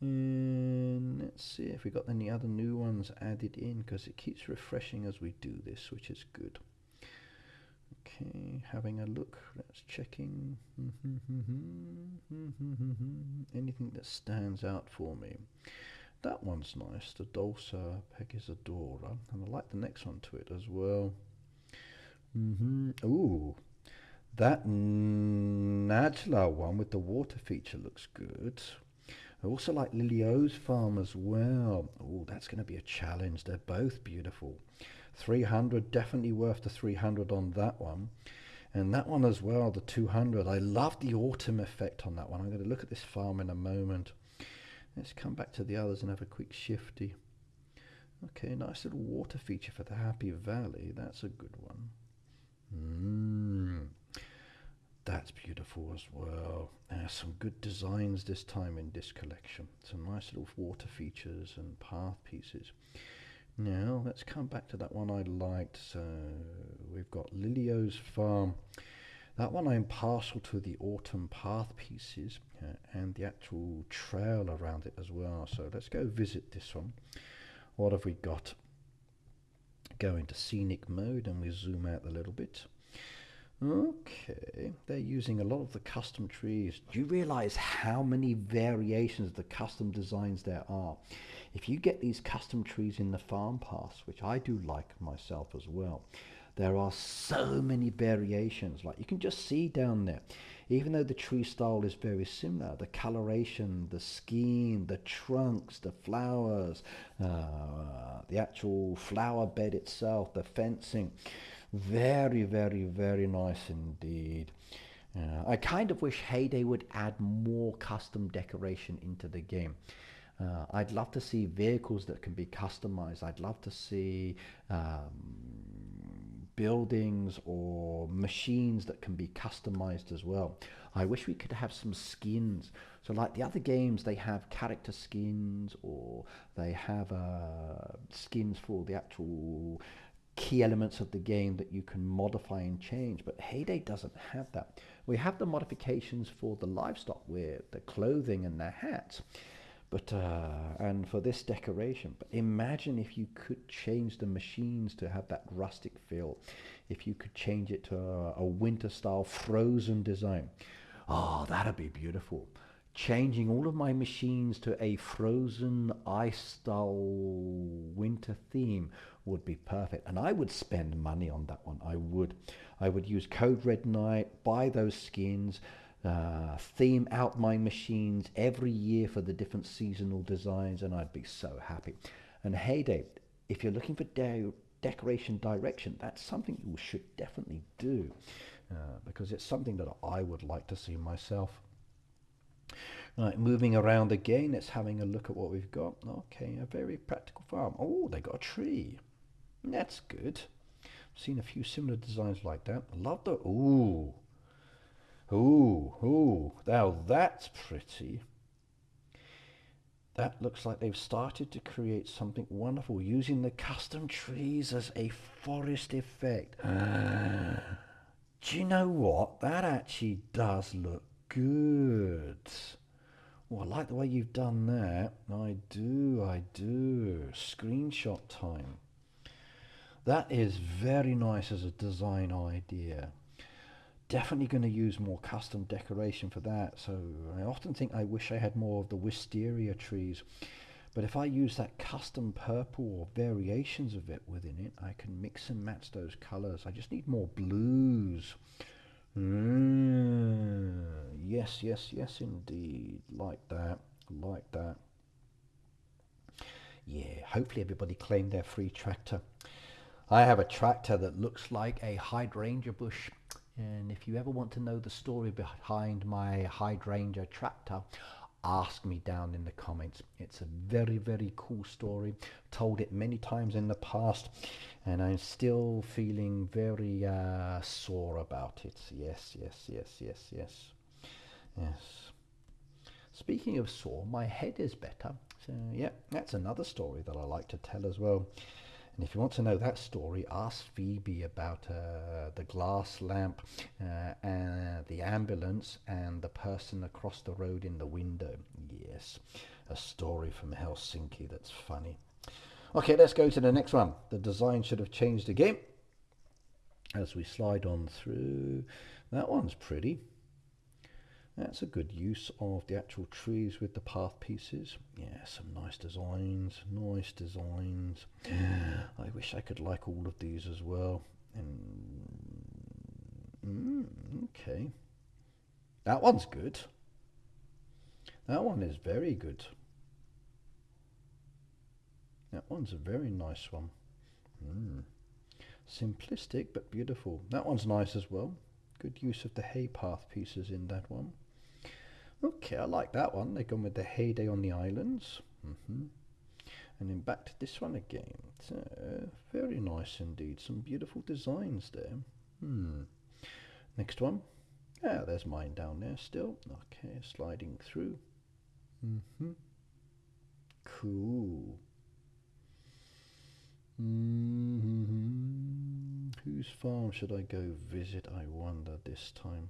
And let's see if we got any other new ones added in, because it keeps refreshing as we do this, which is good. Okay, having a look, let's checking. Anything that stands out for me. That one's nice, the Dulce Pegisadora, and I like the next one to it as well. Ooh, that Najla one with the water feature looks good. I also like Lilio's farm as well. Oh, that's going to be a challenge. They're both beautiful. 300, definitely worth the 300 on that one. And that one as well, the 200. I love the autumn effect on that one. I'm going to look at this farm in a moment. Let's come back to the others and have a quick shifty. Okay, nice little water feature for the Happy Valley. That's a good one. That's beautiful as well. Some good designs this time in this collection. Some nice little water features and path pieces. Now, let's come back to that one I liked. So, we've got Lilio's Farm. That one I'm partial to the autumn path pieces and the actual trail around it as well. So, let's go visit this one. What have we got? Go into scenic mode and we zoom out a little bit. Okay, they're using a lot of the custom trees. Do you realize how many variations of the custom designs there are? If you get these custom trees in the farm pass, which I do like myself as well, there are so many variations. Like you can just see down there, even though the tree style is very similar, the coloration, the scheme, the trunks, the flowers, the actual flower bed itself, the fencing, very, very, very nice indeed. I kind of wish Heyday would add more custom decoration into the game. I'd love to see vehicles that can be customized. I'd love to see buildings or machines that can be customized as well. I wish we could have some skins. So like the other games, they have character skins or they have skins for the actual key elements of the game that you can modify and change, but Heyday doesn't have that. We have the modifications for the livestock with the clothing and their hats, but and for this decoration. But imagine if you could change the machines to have that rustic feel, if you could change it to a winter style frozen design. Oh, that'd be beautiful. Changing all of my machines to a frozen ice style winter theme would be perfect, and I would spend money on that one. I would use Code Red Knight, buy those skins, theme out my machines every year for the different seasonal designs, and I'd be so happy. And Heyday, if you're looking for decoration direction, that's something you should definitely do, because it's something that I would like to see myself. Right, moving around again, let's having a look at what we've got. Okay, a very practical farm. Oh, they got a tree. That's good. I've seen a few similar designs like that. I love the, ooh. Now that's pretty. That looks like they've started to create something wonderful using the custom trees as a forest effect. Do you know what? That actually does look good. Oh, I like the way you've done that. I do. Screenshot time. That is very nice as a design idea. Definitely going to use more custom decoration for that. So I often think I wish I had more of the wisteria trees. But if I use that custom purple or variations of it within it, I can mix and match those colors. I just need more blues. Yes, indeed. Like that. Yeah, hopefully everybody claimed their free tractor. I have a tractor that looks like a hydrangea bush. And if you ever want to know the story behind my hydrangea tractor, ask me down in the comments. It's a very, very cool story. Told it many times in the past, and I'm still feeling very sore about it. Yes. Speaking of sore, my head is better. So yeah, that's another story that I like to tell as well. And if you want to know that story, ask Phoebe about the glass lamp, and the ambulance, and the person across the road in the window. Yes, a story from Helsinki that's funny. Okay, let's go to the next one. The design should have changed again. As we slide on through, that one's pretty. That's a good use of the actual trees with the path pieces. Yeah, some nice designs. I wish I could like all of these as well. And okay, that one's good. That one is very good. That one's a very nice one. Simplistic but beautiful. That one's nice as well. Good use of the hay path pieces in that one. Okay, I like that one. They've gone with the heyday on the islands. And then back to this one again. So, very nice indeed. Some beautiful designs there. Next one. Yeah, there's mine down there still. Okay, sliding through. Cool. Whose farm should I go visit, I wonder, this time?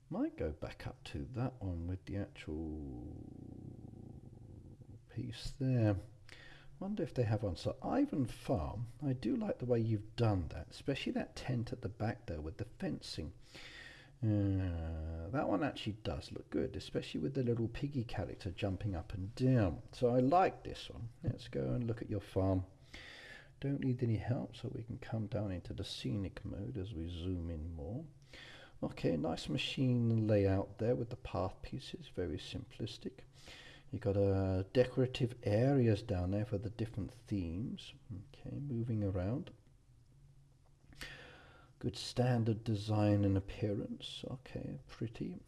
Might go back up to that one with the actual piece there. Wonder if they have one. So Ivan Farm, I do like the way you've done that, especially that tent at the back there with the fencing. That one actually does look good, especially with the little piggy character jumping up and down. So I like this one. Let's go and look at your farm. Don't need any help, so we can come down into the scenic mode as we zoom in more. Okay, nice machine layout there with the path pieces, very simplistic. You've got decorative areas down there for the different themes. Okay, moving around. Good standard design and appearance. Okay, pretty.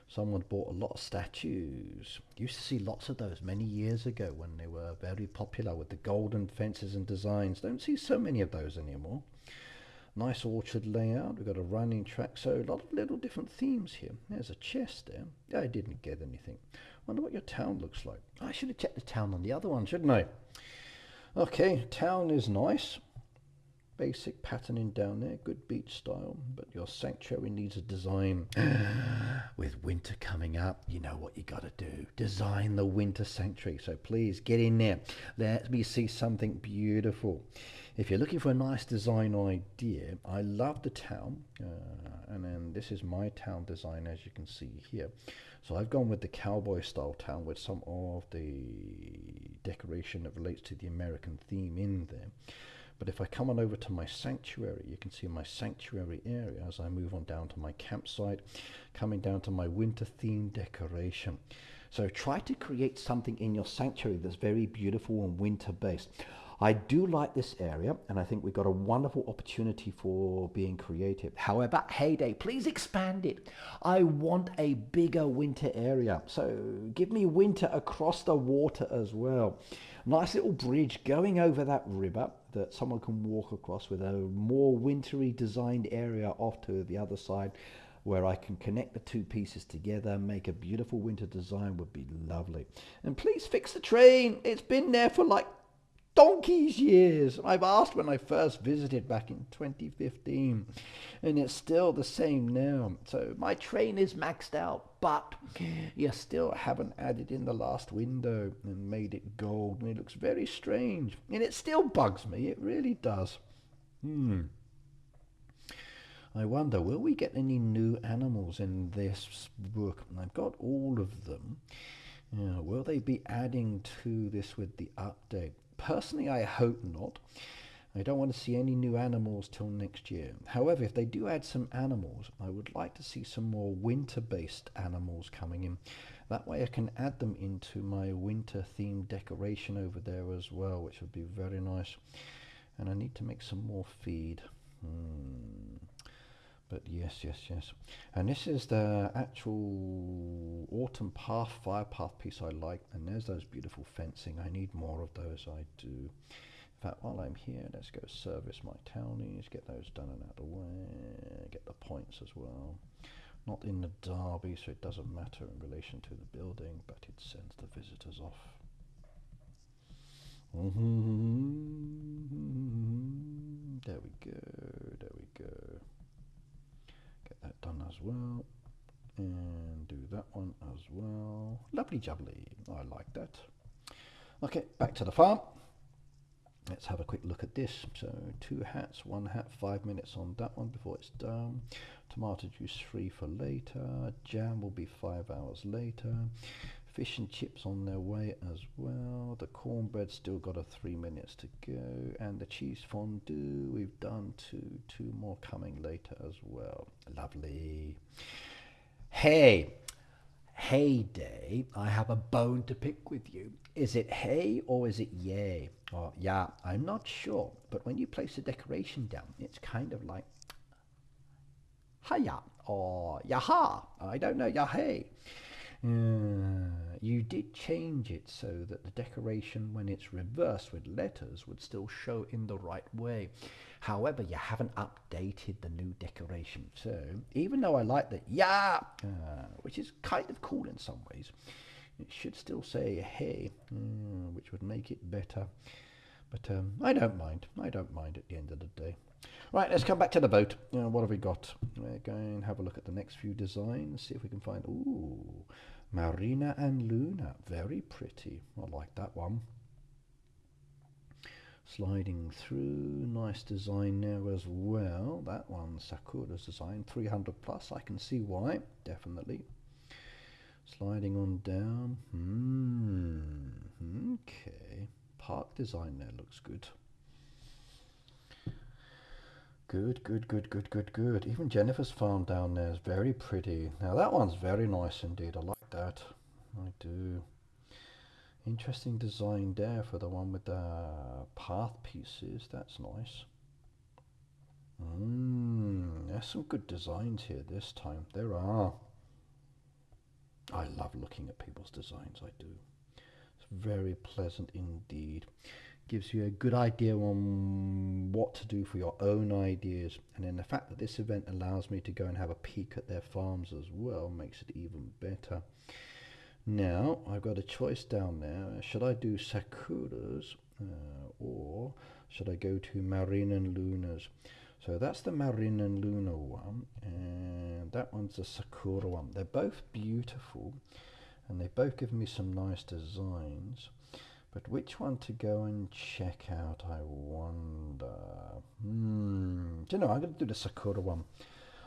Someone bought a lot of statues. Used to see lots of those many years ago when they were very popular with the golden fences and designs. Don't see so many of those anymore. Nice orchard layout. We've got a running track. So a lot of little different themes here. There's a chest there. I didn't get anything. Wonder what your town looks like. I should have checked the town on the other one, shouldn't I? Okay, town is nice. Basic patterning down there, good beach style, but your sanctuary needs a design. With winter coming up, you know what you gotta do. Design the winter sanctuary. So please get in there. Let me see something beautiful. If you're looking for a nice design idea, I love the town, and then this is my town design, as you can see here. So I've gone with the cowboy style town with some of the decoration that relates to the American theme in there. But if I come on over to my sanctuary, you can see my sanctuary area as I move on down to my campsite, coming down to my winter theme decoration. So try to create something in your sanctuary that's very beautiful and winter based. I do like this area, and I think we've got a wonderful opportunity for being creative. However, heyday, please expand it. I want a bigger winter area. So give me winter across the water as well. Nice little bridge going over that river that someone can walk across with a more wintry designed area off to the other side where I can connect the two pieces together, make a beautiful winter design would be lovely. And please fix the train. It's been there for like donkey's years. I've asked when I first visited back in 2015, and it's still the same now. So my train is maxed out, but you still haven't added in the last window and made it gold, and it looks very strange, and it still bugs me. It really does. I wonder, will we get any new animals in this book? I've got all of them. Will they be adding to this with the update? Personally, I hope not. I don't want to see any new animals till next year. However, if they do add some animals, I would like to see some more winter-based animals coming in. That way I can add them into my winter-themed decoration over there as well, which would be very nice. And I need to make some more feed. But yes. And this is the actual autumn path, fire path piece I like. And there's those beautiful fencing. I need more of those, I do. In fact, while I'm here, let's go service my townies, get those done and out of the way, get the points as well. Not in the derby, so it doesn't matter in relation to the building, but it sends the visitors off. There we go. That done as well, and do that one as well. Lovely jubbly, I like that. Okay, back to the farm. Let's have a quick look at this. So 2 hats, 1 hat, 5 minutes on that one before it's done. Tomato juice 3 for later. Jam will be 5 hours later. Fish and chips on their way as well. The cornbread's still got a 3 minutes to go. And the cheese fondue, we've done two more coming later as well. Lovely. Hey day, I have a bone to pick with you. Is it hey or is it yay? Or yeah, I'm not sure. But when you place a decoration down, it's kind of like hiya or yaha. I don't know, yahey. You did change it so that the decoration, when it's reversed with letters, would still show in the right way. However, you haven't updated the new decoration. So even though I like the yeah, which is kind of cool in some ways, it should still say hey, which would make it better. But I don't mind. I don't mind at the end of the day. Right, let's come back to the boat. What have we got? We're going to have a look at the next few designs, see if we can find... Ooh, Marina and Luna. Very pretty. I like that one. Sliding through. Nice design there as well. That one, Sakura's design. 300 plus. I can see why. Definitely. Sliding on down. Okay. Park design there looks good. Good. Even Jennifer's farm down there is very pretty. Now that one's very nice indeed. I like that. I do. Interesting design there for the one with the path pieces. That's nice. There's some good designs here this time. There are. I love looking at people's designs. I do. It's very pleasant indeed. Gives you a good idea on what to do for your own ideas, and then the fact that this event allows me to go and have a peek at their farms as well makes it even better. Now I've got a choice down there. Should I do Sakura's or should I go to Marin and Luna's? So that's the Marin and Luna one, and that one's the Sakura one. They're both beautiful and they both give me some nice designs. But which one to go and check out, I wonder. Do you know, I'm going to do the Sakura one.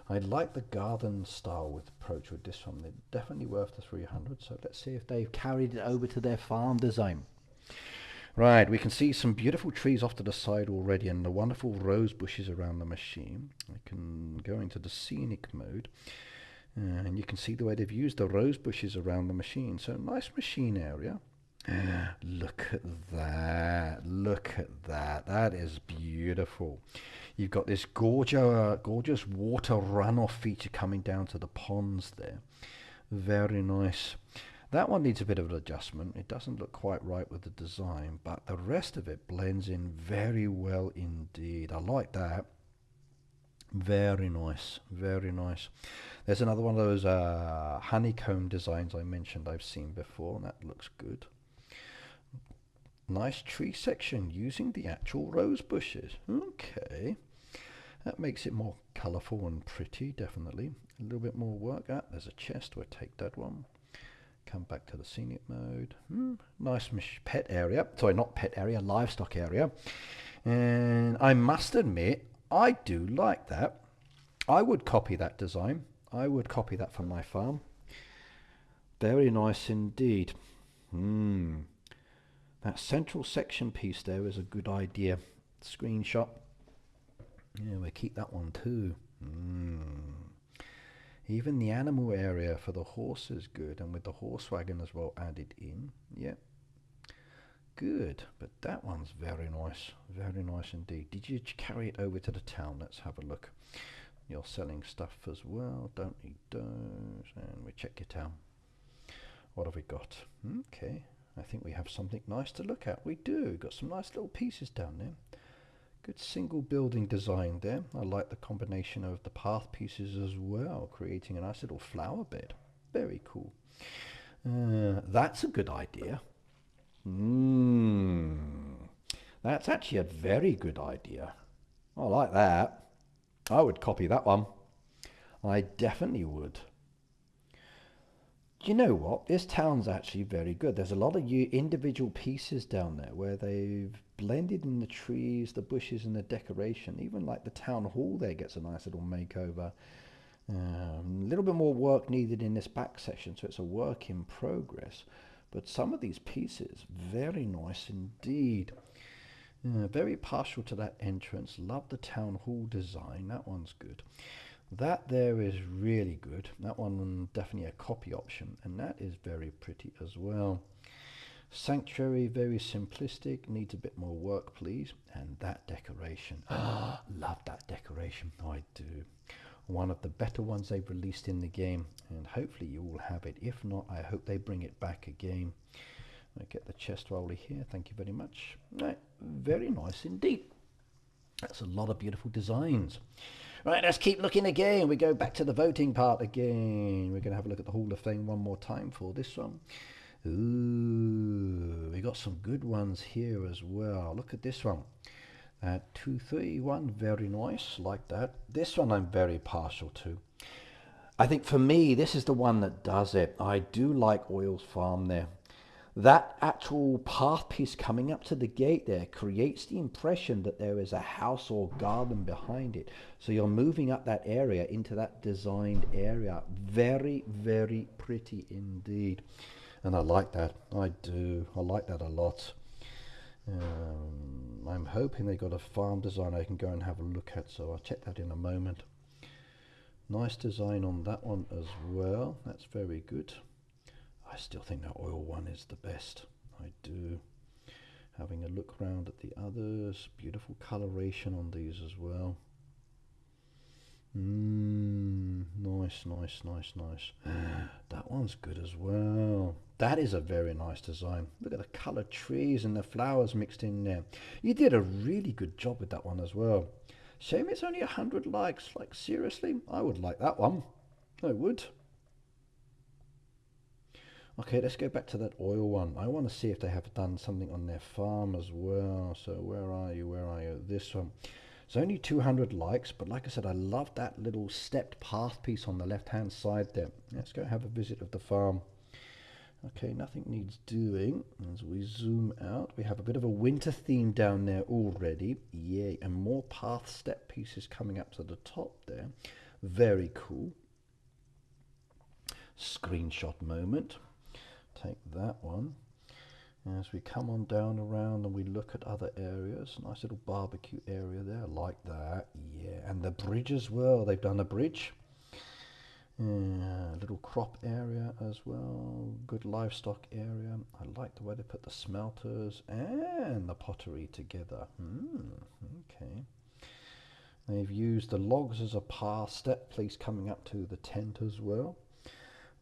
I like the garden style approach with this one. They're definitely worth the 300. So let's see if they've carried it over to their farm design. Right, we can see some beautiful trees off to the side already and the wonderful rose bushes around the machine. I can go into the scenic mode. And you can see the way they've used the rose bushes around the machine. So nice machine area. Look at that. Look at that. That is beautiful. You've got this gorgeous water runoff feature coming down to the ponds there. Very nice. That one needs a bit of an adjustment. It doesn't look quite right with the design, but the rest of it blends in very well indeed. I like that. Very nice. Very nice. There's another one of those honeycomb designs I mentioned I've seen before, and that looks good. Nice tree section using the actual rose bushes. Okay. That makes it more colourful and pretty, definitely. A little bit more work. There's a chest. We'll take that one. Come back to the scenic mode. Nice pet area. Sorry, not pet area, livestock area. And I must admit, I do like that. I would copy that design. I would copy that for my farm. Very nice indeed. That central section piece there is a good idea. Screenshot. Yeah, we'll keep that one too. Even the animal area for the horse is good, and with the horse wagon as well added in. Yeah. Good. But that one's very nice. Very nice indeed. Did you carry it over to the town? Let's have a look. You're selling stuff as well. Don't need those. And we check your town. What have we got? Okay. I think we have something nice to look at. We do. We've got some nice little pieces down there. Good single building design there. I like the combination of the path pieces as well, creating a nice little flower bed. Very cool. That's a good idea. That's actually a very good idea. I like that. I would copy that one. I definitely would. Do you know what? This town's actually very good. There's a lot of individual pieces down there where they've blended in the trees, the bushes and the decoration. Even like the town hall there gets a nice little makeover. A little bit more work needed in this back section, so it's a work in progress. But some of these pieces, very nice indeed. Very partial to that entrance. Love the town hall design. That one's good. That there is really good. That one definitely a copy option, and that is very pretty as well. Sanctuary, very simplistic, needs a bit more work please. And that decoration, love that decoration, I do. One of the better ones they've released in the game, and hopefully you all have it. If not, I hope they bring it back again. I get the chest roller here, thank you very much. Right, very nice indeed. That's a lot of beautiful designs. Right, let's keep looking again. We go back to the voting part again. We're going to have a look at the Hall of Fame one more time for this one. Ooh, we got some good ones here as well. Look at this one. 231, very nice, like that. This one I'm very partial to. I think for me, this is the one that does it. I do like Oil's Farm there. That actual path piece coming up to the gate there creates the impression that there is a house or garden behind it. So you're moving up that area into that designed area. Very, very pretty indeed. And I like that. I do. I like that a lot. I'm hoping they got a farm design I can go and have a look at, so I'll check that in a moment. Nice design on that one as well. That's very good. I still think that oil one is the best. I do. Having a look around at the others. Beautiful coloration on these as well. Nice, nice, nice, nice. That one's good as well. That is a very nice design. Look at the coloured trees and the flowers mixed in there. You did a really good job with that one as well. Shame it's only 100 likes. Like, seriously? I would like that one. I would. Okay, let's go back to that oil one. I want to see if they have done something on their farm as well. So where are you? Where are you? This one. It's only 200 likes, but like I said, I love that little stepped path piece on the left-hand side there. Let's go have a visit of the farm. Okay, nothing needs doing. As we zoom out, we have a bit of a winter theme down there already. Yay, and more path step pieces coming up to the top there. Very cool. Screenshot moment. Take that one. As we come on down around and we look at other areas, nice little barbecue area there, like that. Yeah, and the bridge as well. They've done a bridge. Little crop area as well. Good livestock area. I like the way they put the smelters and the pottery together. Okay. They've used the logs as a path step piece coming up to the tent as well.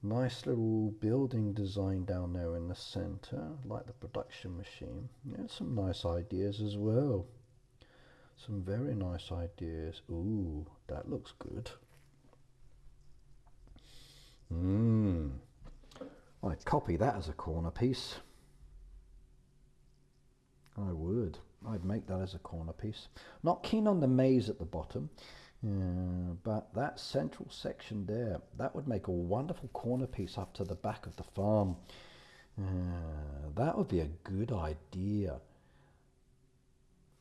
Nice little building design down there in the center, like the production machine. Yeah, some nice ideas as well. Some very nice ideas. Ooh, that looks good. I'd copy that as a corner piece. I would. I'd make that as a corner piece. Not keen on the maze at the bottom. But that central section there, that would make a wonderful corner piece up to the back of the farm. That would be a good idea.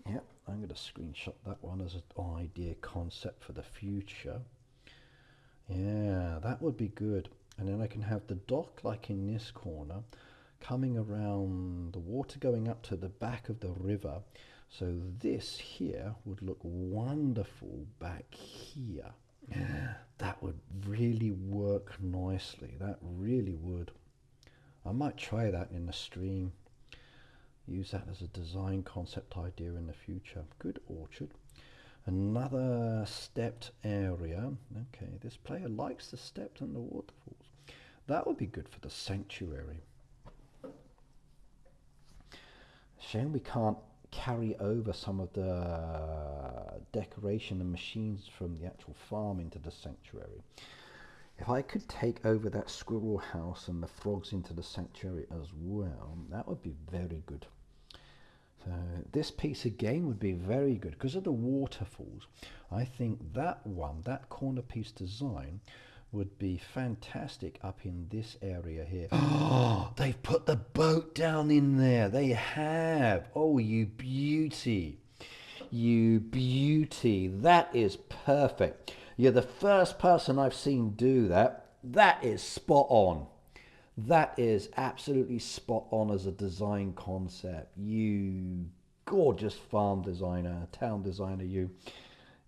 Yep, I'm going to screenshot that one as an idea concept for the future. Yeah, that would be good. And then I can have the dock like in this corner, coming around the water going up to the back of the river. So this here would look wonderful back here. That would really work nicely. That really would. I might try that in the stream. Use that as a design concept idea in the future. Good orchard. Another stepped area. Okay, this player likes the stepped and the waterfalls. That would be good for the sanctuary. Shame we can't carry over some of the decoration and machines from the actual farm into the sanctuary. If I could take over that squirrel house and the frogs into the sanctuary as well, that would be very good. So this piece again would be very good because of the waterfalls. I think that one, that corner piece design, would be fantastic up in this area here. Oh, they've put the boat down in there. They have. Oh, you beauty. You beauty. That is perfect. You're the first person I've seen do that. That is spot on. That is absolutely spot on as a design concept. You gorgeous farm designer, town designer, you.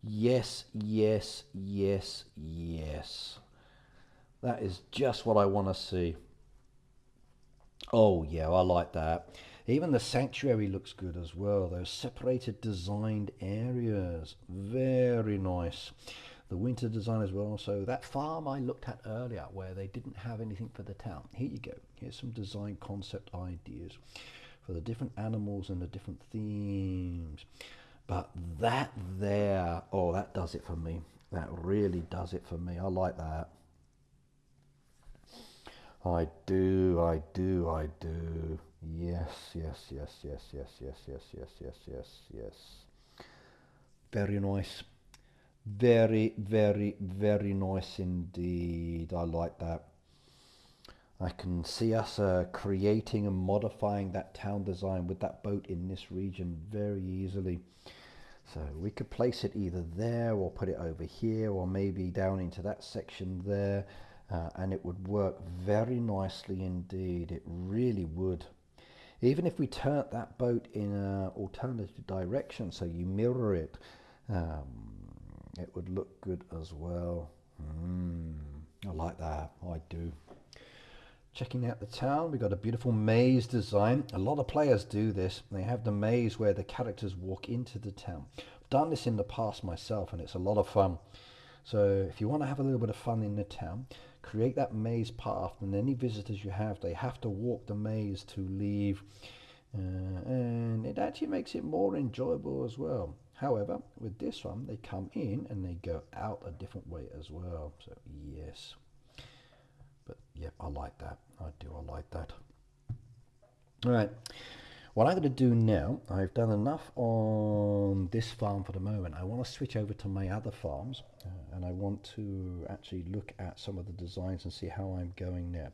Yes, yes, yes, yes. That is just what I want to see. Oh yeah, I like that. Even the sanctuary looks good as well. Those separated designed areas, very nice. The winter design as well. So that farm I looked at earlier where they didn't have anything for the town. Here you go. Here's some design concept ideas for the different animals and the different themes. But that there, oh, that does it for me. That really does it for me. I like that. I do, I do, I do. Yes, yes, yes, yes, yes, yes, yes, yes, yes, yes, yes. Very nice. Very, very, very nice indeed. I like that. I can see us creating and modifying that town design with that boat in this region very easily. So we could place it either there or put it over here or maybe down into that section there. And it would work very nicely indeed. It really would. Even if we turned that boat in an alternative direction, so you mirror it, it would look good as well. I like that. I do. Checking out the town, we've got a beautiful maze design. A lot of players do this. They have the maze where the characters walk into the town. I've done this in the past myself and it's a lot of fun. So if you want to have a little bit of fun in the town, create that maze path, and any visitors you have, they have to walk the maze to leave. And it actually makes it more enjoyable as well. However, with this one, they come in and they go out a different way as well. So yes. But yeah, I like that. I do, I like that. All right. What I'm going to do now, I've done enough on this farm for the moment. I want to switch over to my other farms and I want to actually look at some of the designs and see how I'm going there.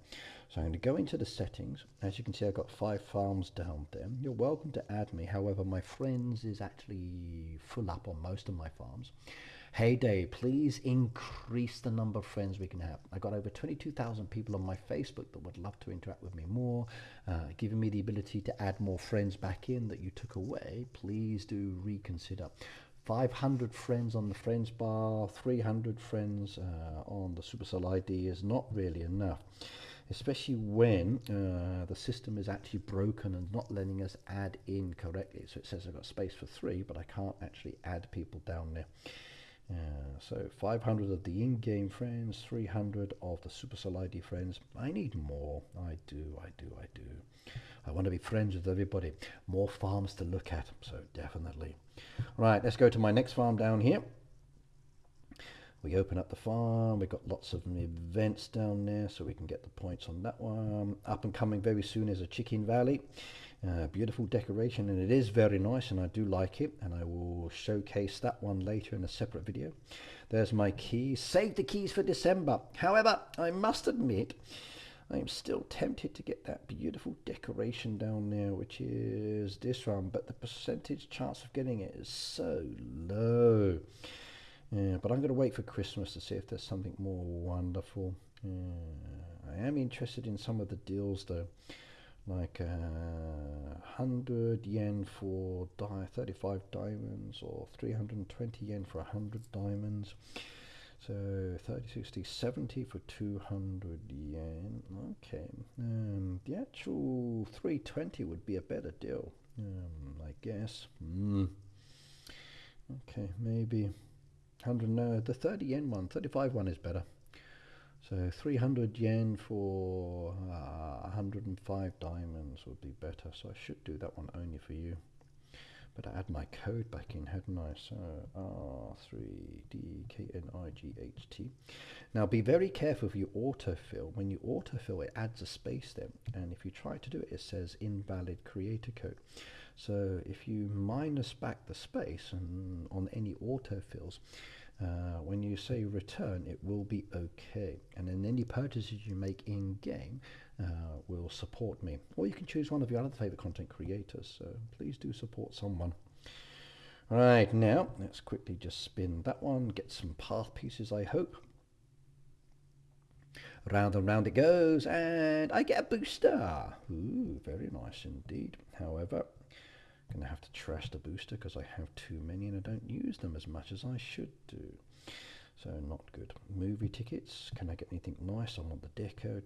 So I'm going to go into the settings. As you can see, I've got 5 farms down there. You're welcome to add me. However, my friends is actually full up on most of my farms. Hey Dave, please increase the number of friends we can have. I got over 22,000 people on my Facebook that would love to interact with me more, giving me the ability to add more friends back in that you took away. Please do reconsider. 500 friends on the friends bar, 300 friends on the Supercell ID is not really enough, especially when the system is actually broken and not letting us add in correctly. So it says I've got space for 3, but I can't actually add people down there. So 500 of the in-game friends, 300 of the Supercell ID friends. I need more. I do. I want to be friends with everybody. More farms to look at, so definitely. Right, let's go to my next farm down here. We open up the farm. We've got lots of events down there, so we can get the points on that one. Up and coming very soon is a Chicken Valley. Beautiful decoration, and it is very nice, and I do like it, and I will showcase that one later in a separate video. There's my keys. Save the keys for December. However, I must admit I am still tempted to get that beautiful decoration down there, which is this one, but the percentage chance of getting it is so low. But I'm going to wait for Christmas to see if there's something more wonderful. I am interested in some of the deals though, like 100 yen for 35 diamonds, or 320 yen for 100 diamonds. So 30, 60, 70 for 200 yen. Okay, the actual 320 would be a better deal, I guess. Okay, maybe 100. No, the 30 yen one, 35 one is better. So 300 yen for 105 diamonds would be better. So I should do that one only for you. But I add my code back in, hadn't I? So R3DKNIGHT. Now be very careful if you autofill. When you autofill, it adds a space there. And if you try to do it, it says invalid creator code. So if you minus back the space and on any autofills, when you say return, it will be okay. And then any purchases you make in game will support me. Or you can choose one of your other favorite content creators. So please do support someone. Right, now let's quickly just spin that one, get some path pieces, I hope. Round and round it goes, and I get a booster. Ooh, very nice indeed. However, I'm going to have to trash the booster because I have too many and I don't use them as much as I should do. So not good. Movie tickets. Can I get anything nice? I want the deco,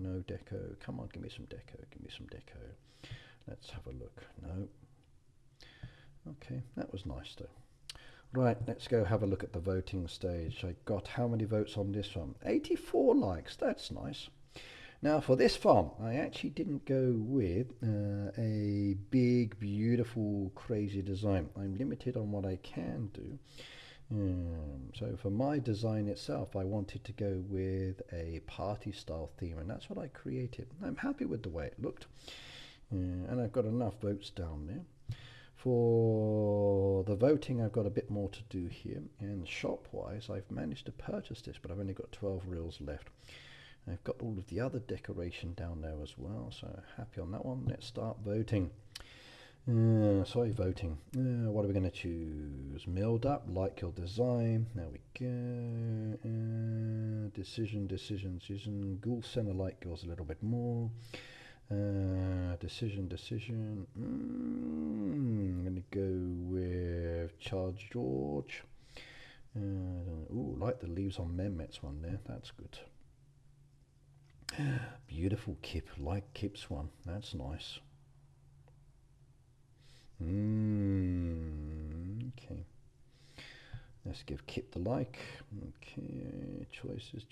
no deco. Come on, give me some deco, give me some deco. Let's have a look. No. Okay, that was nice though. Right, let's go have a look at the voting stage. I got how many votes on this one? 84 likes, that's nice. Now for this farm, I actually didn't go with a big, beautiful, crazy design. I'm limited on what I can do. So for my design itself, I wanted to go with a party style theme, and that's what I created. I'm happy with the way it looked. And I've got enough votes down there. For the voting, I've got a bit more to do here, and shop-wise, I've managed to purchase this, but I've only got 12 reels left. I've got all of the other decoration down there as well, so happy on that one. Let's start voting. Sorry, voting. What are we going to choose? Milled up, like your design. There we go. Decision. Ghoul center like yours a little bit more. Decision. I'm going to go with Charles George. Ooh, like the leaves on Mehmet's one there. That's good. Beautiful Kip. Like Kip's one. That's nice. Okay. Let's give Kip the like. Okay. Choices.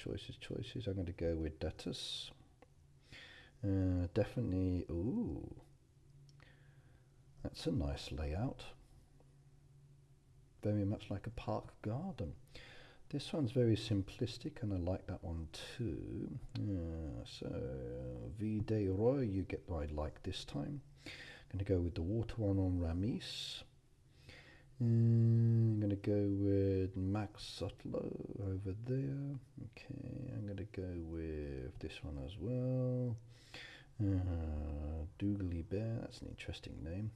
I'm going to go with Datus. Definitely, ooh, that's a nice layout. Very much like a park garden. This one's very simplistic and I like that one too. So V-Day Roy, you get what I like this time. I'm going to go with the water one on Ramis. I'm going to go with Max Sutlow over there. Okay, I'm going to go with this one as well. Doogly Bear, that's an interesting name.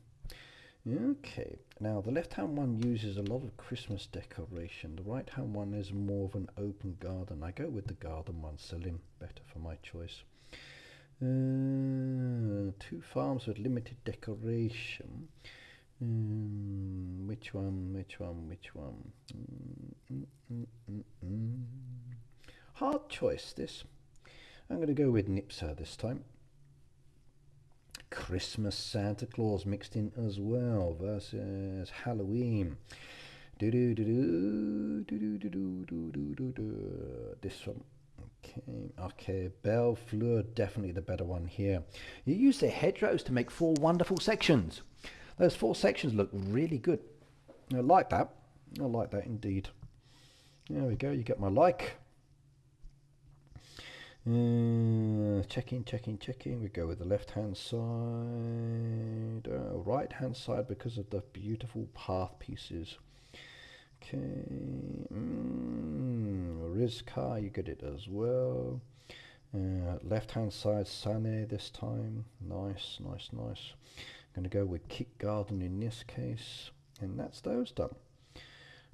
Okay, now the left hand one uses a lot of Christmas decoration. The right hand one is more of an open garden. I go with the garden one, Selim, better for my choice. 2 farms with limited decoration. Which one? Hard choice this. I'm going to go with Nipsa this time. Christmas Santa Claus mixed in as well versus Halloween. This one. Okay, Belle Fleur, definitely the better one here. You use the hedgerows to make 4 wonderful sections. Those 4 sections look really good. I like that. I like that indeed. There we go, you get my like. Checking. We go with the left hand side, right hand side because of the beautiful path pieces. Okay, Rizka, you get it as well. Left hand side, Sane this time. Nice. Going to go with Kick Garden in this case, and that's those done.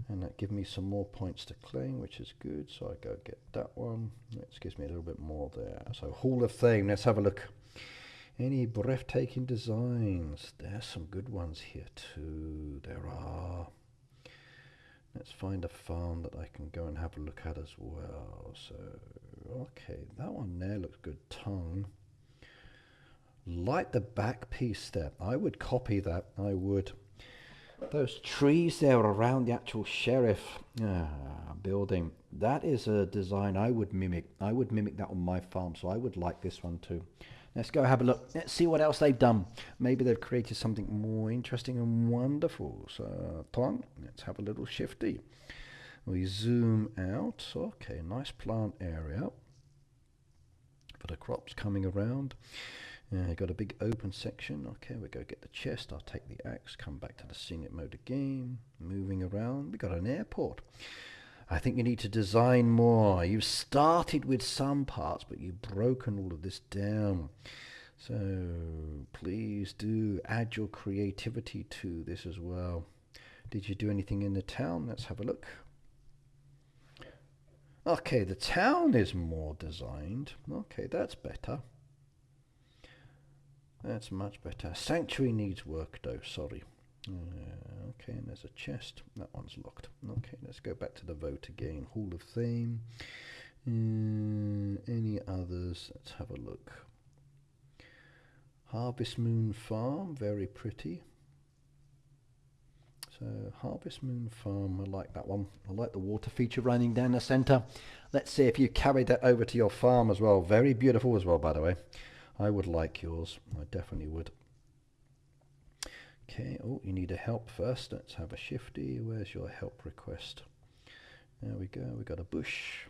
And that gives me some more points to claim, which is good. So I go get that one. That gives me a little bit more there. So Hall of Fame, let's have a look. Any breathtaking designs? There's some good ones here too. There are. Let's find a farm that I can go and have a look at as well. So, okay, that one there looks good. Tongue. Like the back piece there. I would copy that. I would. Those trees there around the actual sheriff building, that is a design I would mimic. I would mimic that on my farm, so I would like this one too. Let's go have a look. Let's see what else they've done. Maybe they've created something more interesting and wonderful. So, Tong, let's have a little shifty. We zoom out. Okay, nice plant area for the crops coming around. Got a big open section. Okay, we go get the chest. I'll take the axe, come back to the sing it mode again. Moving around. We got an airport. I think you need to design more. You've started with some parts, but you've broken all of this down. So please do add your creativity to this as well. Did you do anything in the town? Let's have a look. Okay, the town is more designed. Okay, that's better. That's much better. Sanctuary needs work though, sorry. Okay, and there's a chest. That one's locked. Okay, let's go back to the vote again. Hall of Fame. Any others? Let's have a look. Harvest Moon Farm, very pretty. So Harvest Moon Farm, I like that one. I like the water feature running down the center. Let's see if you carried that over to your farm as well. Very beautiful as well, by the way. I would like yours. I definitely would. Okay, oh, you need a help first. Let's have a shifty. Where's your help request? There we go. We got a bush.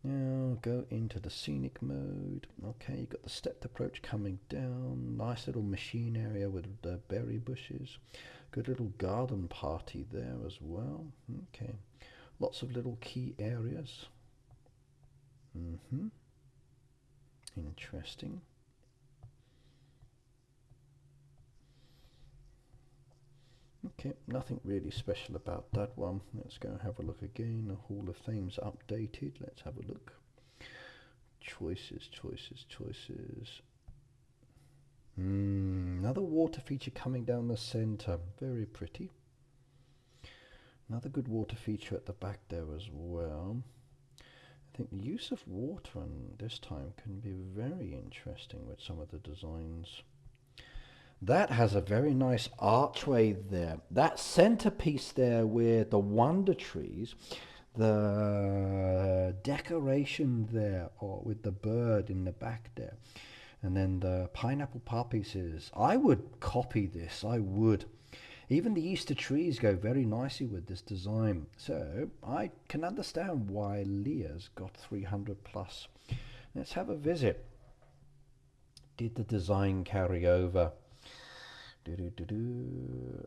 Now go into the scenic mode. Okay, you've got the stepped approach coming down. Nice little machine area with the berry bushes. Good little garden party there as well. Okay, lots of little key areas. Interesting. Okay, nothing really special about that one. Let's go and have a look again. The Hall of Fame's updated. Let's have a look. Choices, choices, choices. Another water feature coming down the center. Very pretty. Another good water feature at the back there as well. I think the use of water this time can be very interesting with some of the designs. That has a very nice archway there. That centerpiece there with the wonder trees, the decoration there, or with the bird in the back there, and then the pineapple part pieces. I would copy this, I would. Even the Easter trees go very nicely with this design. So I can understand why Leah's got 300 plus. Let's have a visit. Did the design carry over?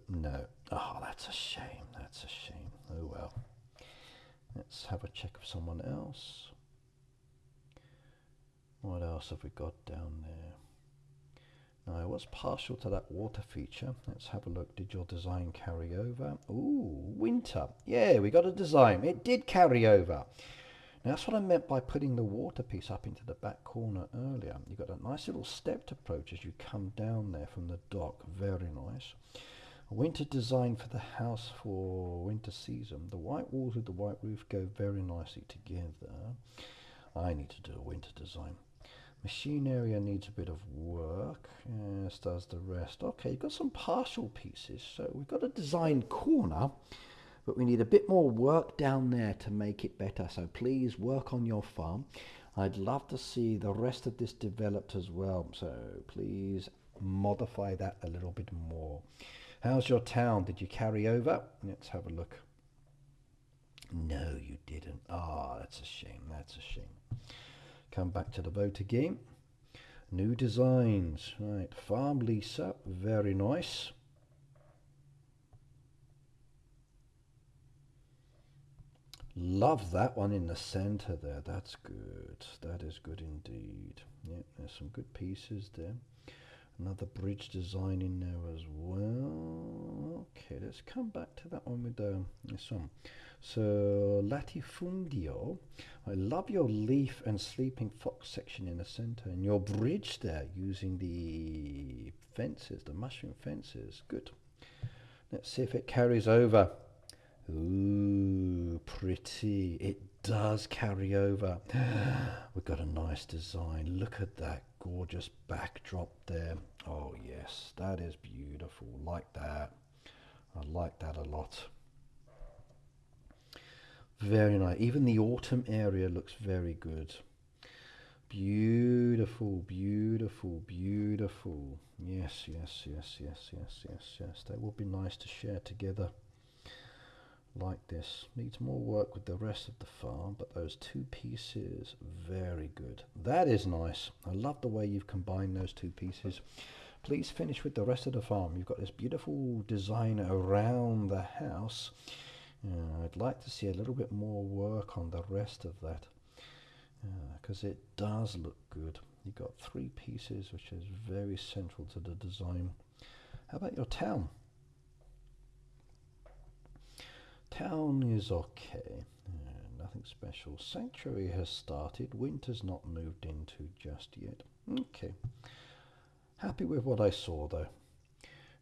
No. Oh, that's a shame. That's a shame. Oh well. Let's have a check of someone else. What else have we got down there? Now, I was partial to that water feature. Let's have a look. Did your design carry over? Ooh, winter. Yeah, we got a design. It did carry over. Now, that's what I meant by putting the water piece up into the back corner earlier. You've got a nice little stepped approach as you come down there from the dock. Very nice. A winter design for the house for winter season. The white walls with the white roof go very nicely together. I need to do a winter design. Machine area needs a bit of work, as does the rest. Okay, you've got some partial pieces. So we've got a design corner, but we need a bit more work down there to make it better. So please work on your farm. I'd love to see the rest of this developed as well. So please modify that a little bit more. How's your town? Did you carry over? Let's have a look. No, you didn't. Ah, that's a shame. That's a shame. Come back to the vote again. New designs. Right, Farm Lisa, very nice. Love that one in the center there. That's good. That is good indeed. Yeah, there's some good pieces there. Another bridge design in there as well. Okay, let's come back to that one with this one. So Latifundio, I love your leaf and sleeping fox section in the center, and your bridge there using the fences, the mushroom fences. Good. Let's see if it carries over. Ooh, pretty. It does carry over. We've got a nice design. Look at that gorgeous backdrop there. Oh yes, that is beautiful. Like that. I like that a lot. Very nice. Even the autumn area looks very good. Beautiful, beautiful, beautiful. Yes, yes, yes, yes, yes, yes, yes. That would be nice to share together. Like this. Needs more work with the rest of the farm, but those two pieces, very good. That is nice. I love the way you've combined those two pieces. Please finish with the rest of the farm. You've got this beautiful design around the house. I'd like to see a little bit more work on the rest of that, because it does look good. You've got three pieces, which is very central to the design. How about your town? Town is okay. Nothing special. Sanctuary has started. Winter's not moved into just yet. Okay. Happy with what I saw though.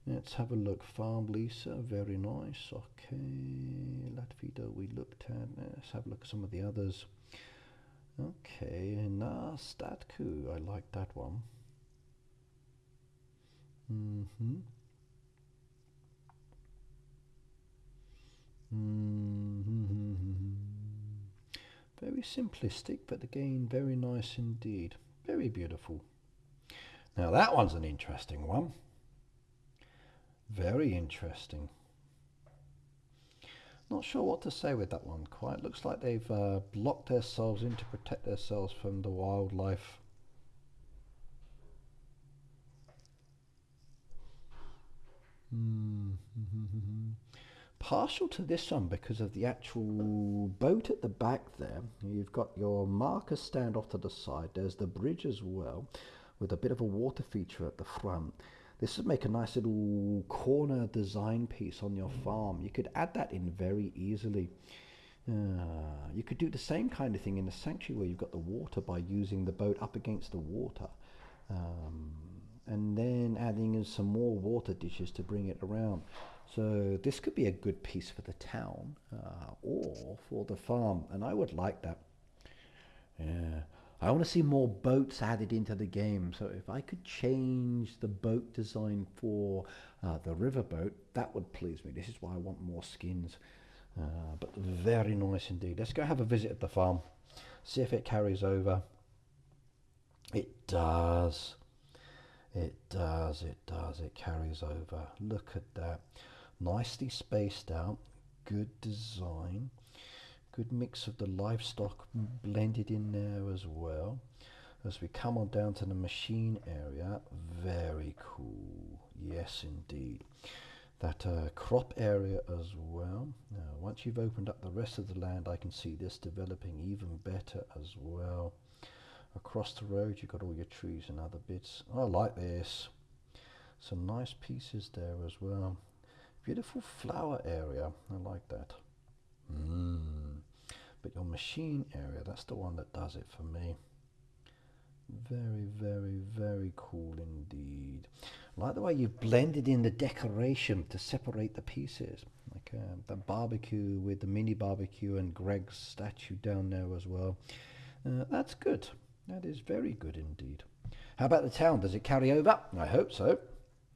Let's have a look. Farm Lisa, very nice. Okay. Latvido we looked at. Let's have a look at some of the others. Okay. Statku, I like that one. Very simplistic, but again, very nice indeed. Very beautiful. Now that one's an interesting one. Very interesting. Not sure what to say with that one quite. Looks like they've locked themselves in to protect themselves from the wildlife. Partial to this one because of the actual boat at the back there. You've got your marker stand off to the side. There's the bridge as well with a bit of a water feature at the front. This would make a nice little corner design piece on your farm. You could add that in very easily. You could do the same kind of thing in the sanctuary where you've got the water by using the boat up against the water. And then adding in some more water dishes to bring it around. So this could be a good piece for the town or for the farm, and I would like that. Yeah, I want to see more boats added into the game, so if I could change the boat design for the riverboat, that would please me. This is why I want more skins, but very nice indeed. Let's go have a visit at the farm, see if it carries over. It does. It does, it does, it carries over. Look at that. Nicely spaced out, good design, good mix of the livestock blended in there as well. As we come on down to the machine area, very cool. Yes, indeed. That crop area as well. Now, once you've opened up the rest of the land, I can see this developing even better as well. Across the road you've got all your trees and other bits. I like this. Some nice pieces there as well. Beautiful flower area. I like that. But your machine area, that's the one that does it for me. Very, very, very cool indeed. I like the way you've blended in the decoration to separate the pieces. Like the barbecue with the mini barbecue and Greg's statue down there as well. That's good. That is very good indeed. How about the town? Does it carry over? I hope so.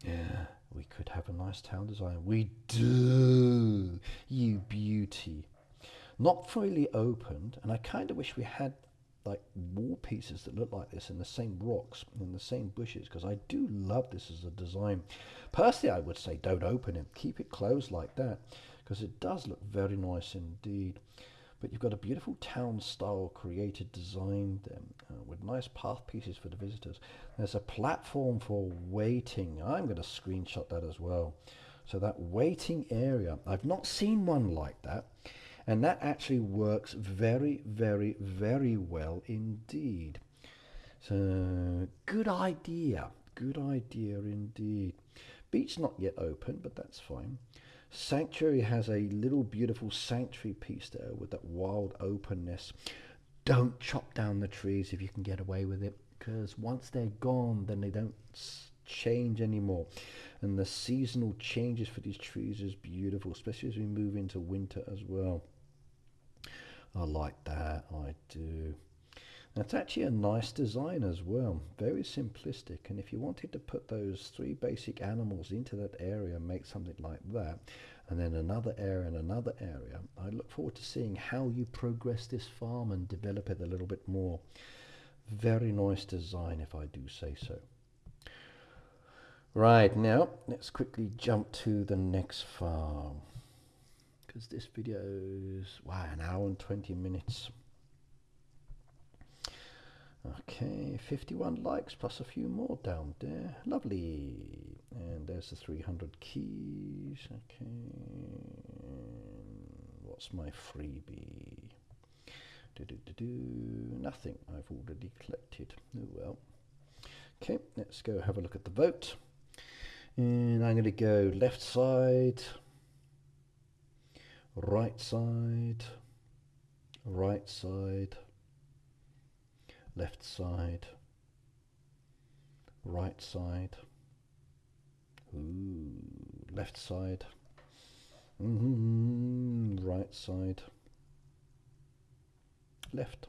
Yeah, we could have a nice town design. We do. You beauty. Not fully opened, and I kind of wish we had like wall pieces that look like this in the same rocks, in the same bushes, because I do love this as a design. Personally, I would say don't open it. Keep it closed like that, because it does look very nice indeed. But you've got a beautiful town style created design there with nice path pieces for the visitors. There's a platform for waiting. I'm going to screenshot that as well. So that waiting area, I've not seen one like that. And that actually works very, very, very well indeed. So good idea. Good idea indeed. Beach not yet open, but that's fine. Sanctuary has a little beautiful sanctuary piece there with that wild openness. Don't chop down the trees if you can get away with it, because once they're gone, then they don't change anymore. And the seasonal changes for these trees is beautiful, especially as we move into winter as well. I like that, I do. That's actually a nice design as well, very simplistic, and if you wanted to put those 3 basic animals into that area and make something like that, and then another area and another area, I look forward to seeing how you progress this farm and develop it a little bit more. Very nice design, if I do say so. Right, now let's quickly jump to the next farm, because this video is, wow, 1 hour and 20 minutes. Okay, 51 likes plus a few more down there. Lovely. And there's the 300 keys. Okay. What's my freebie? Nothing. I've already collected. Oh well. Okay, let's go have a look at the vote. And I'm going to go left side. right side, right side, left side, right side, ooh, left side, right side, left,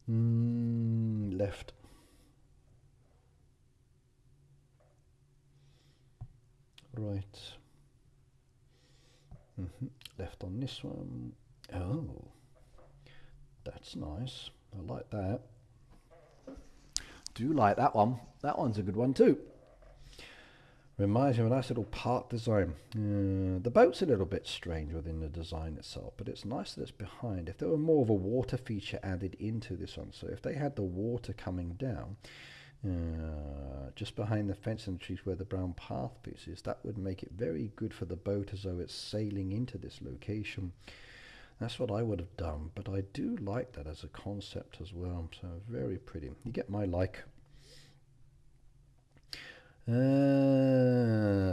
left, right, left on this one. Oh, that's nice. I like that. Do like that one. That one's a good one too. Reminds me of a nice little park design. The boat's a little bit strange within the design itself, but it's nice that it's behind. If there were more of a water feature added into this one, so if they had the water coming down just behind the fence and trees where the brown path piece is, that would make it very good for the boat as though it's sailing into this location. That's what I would have done, but I do like that as a concept as well, so very pretty. You get my like.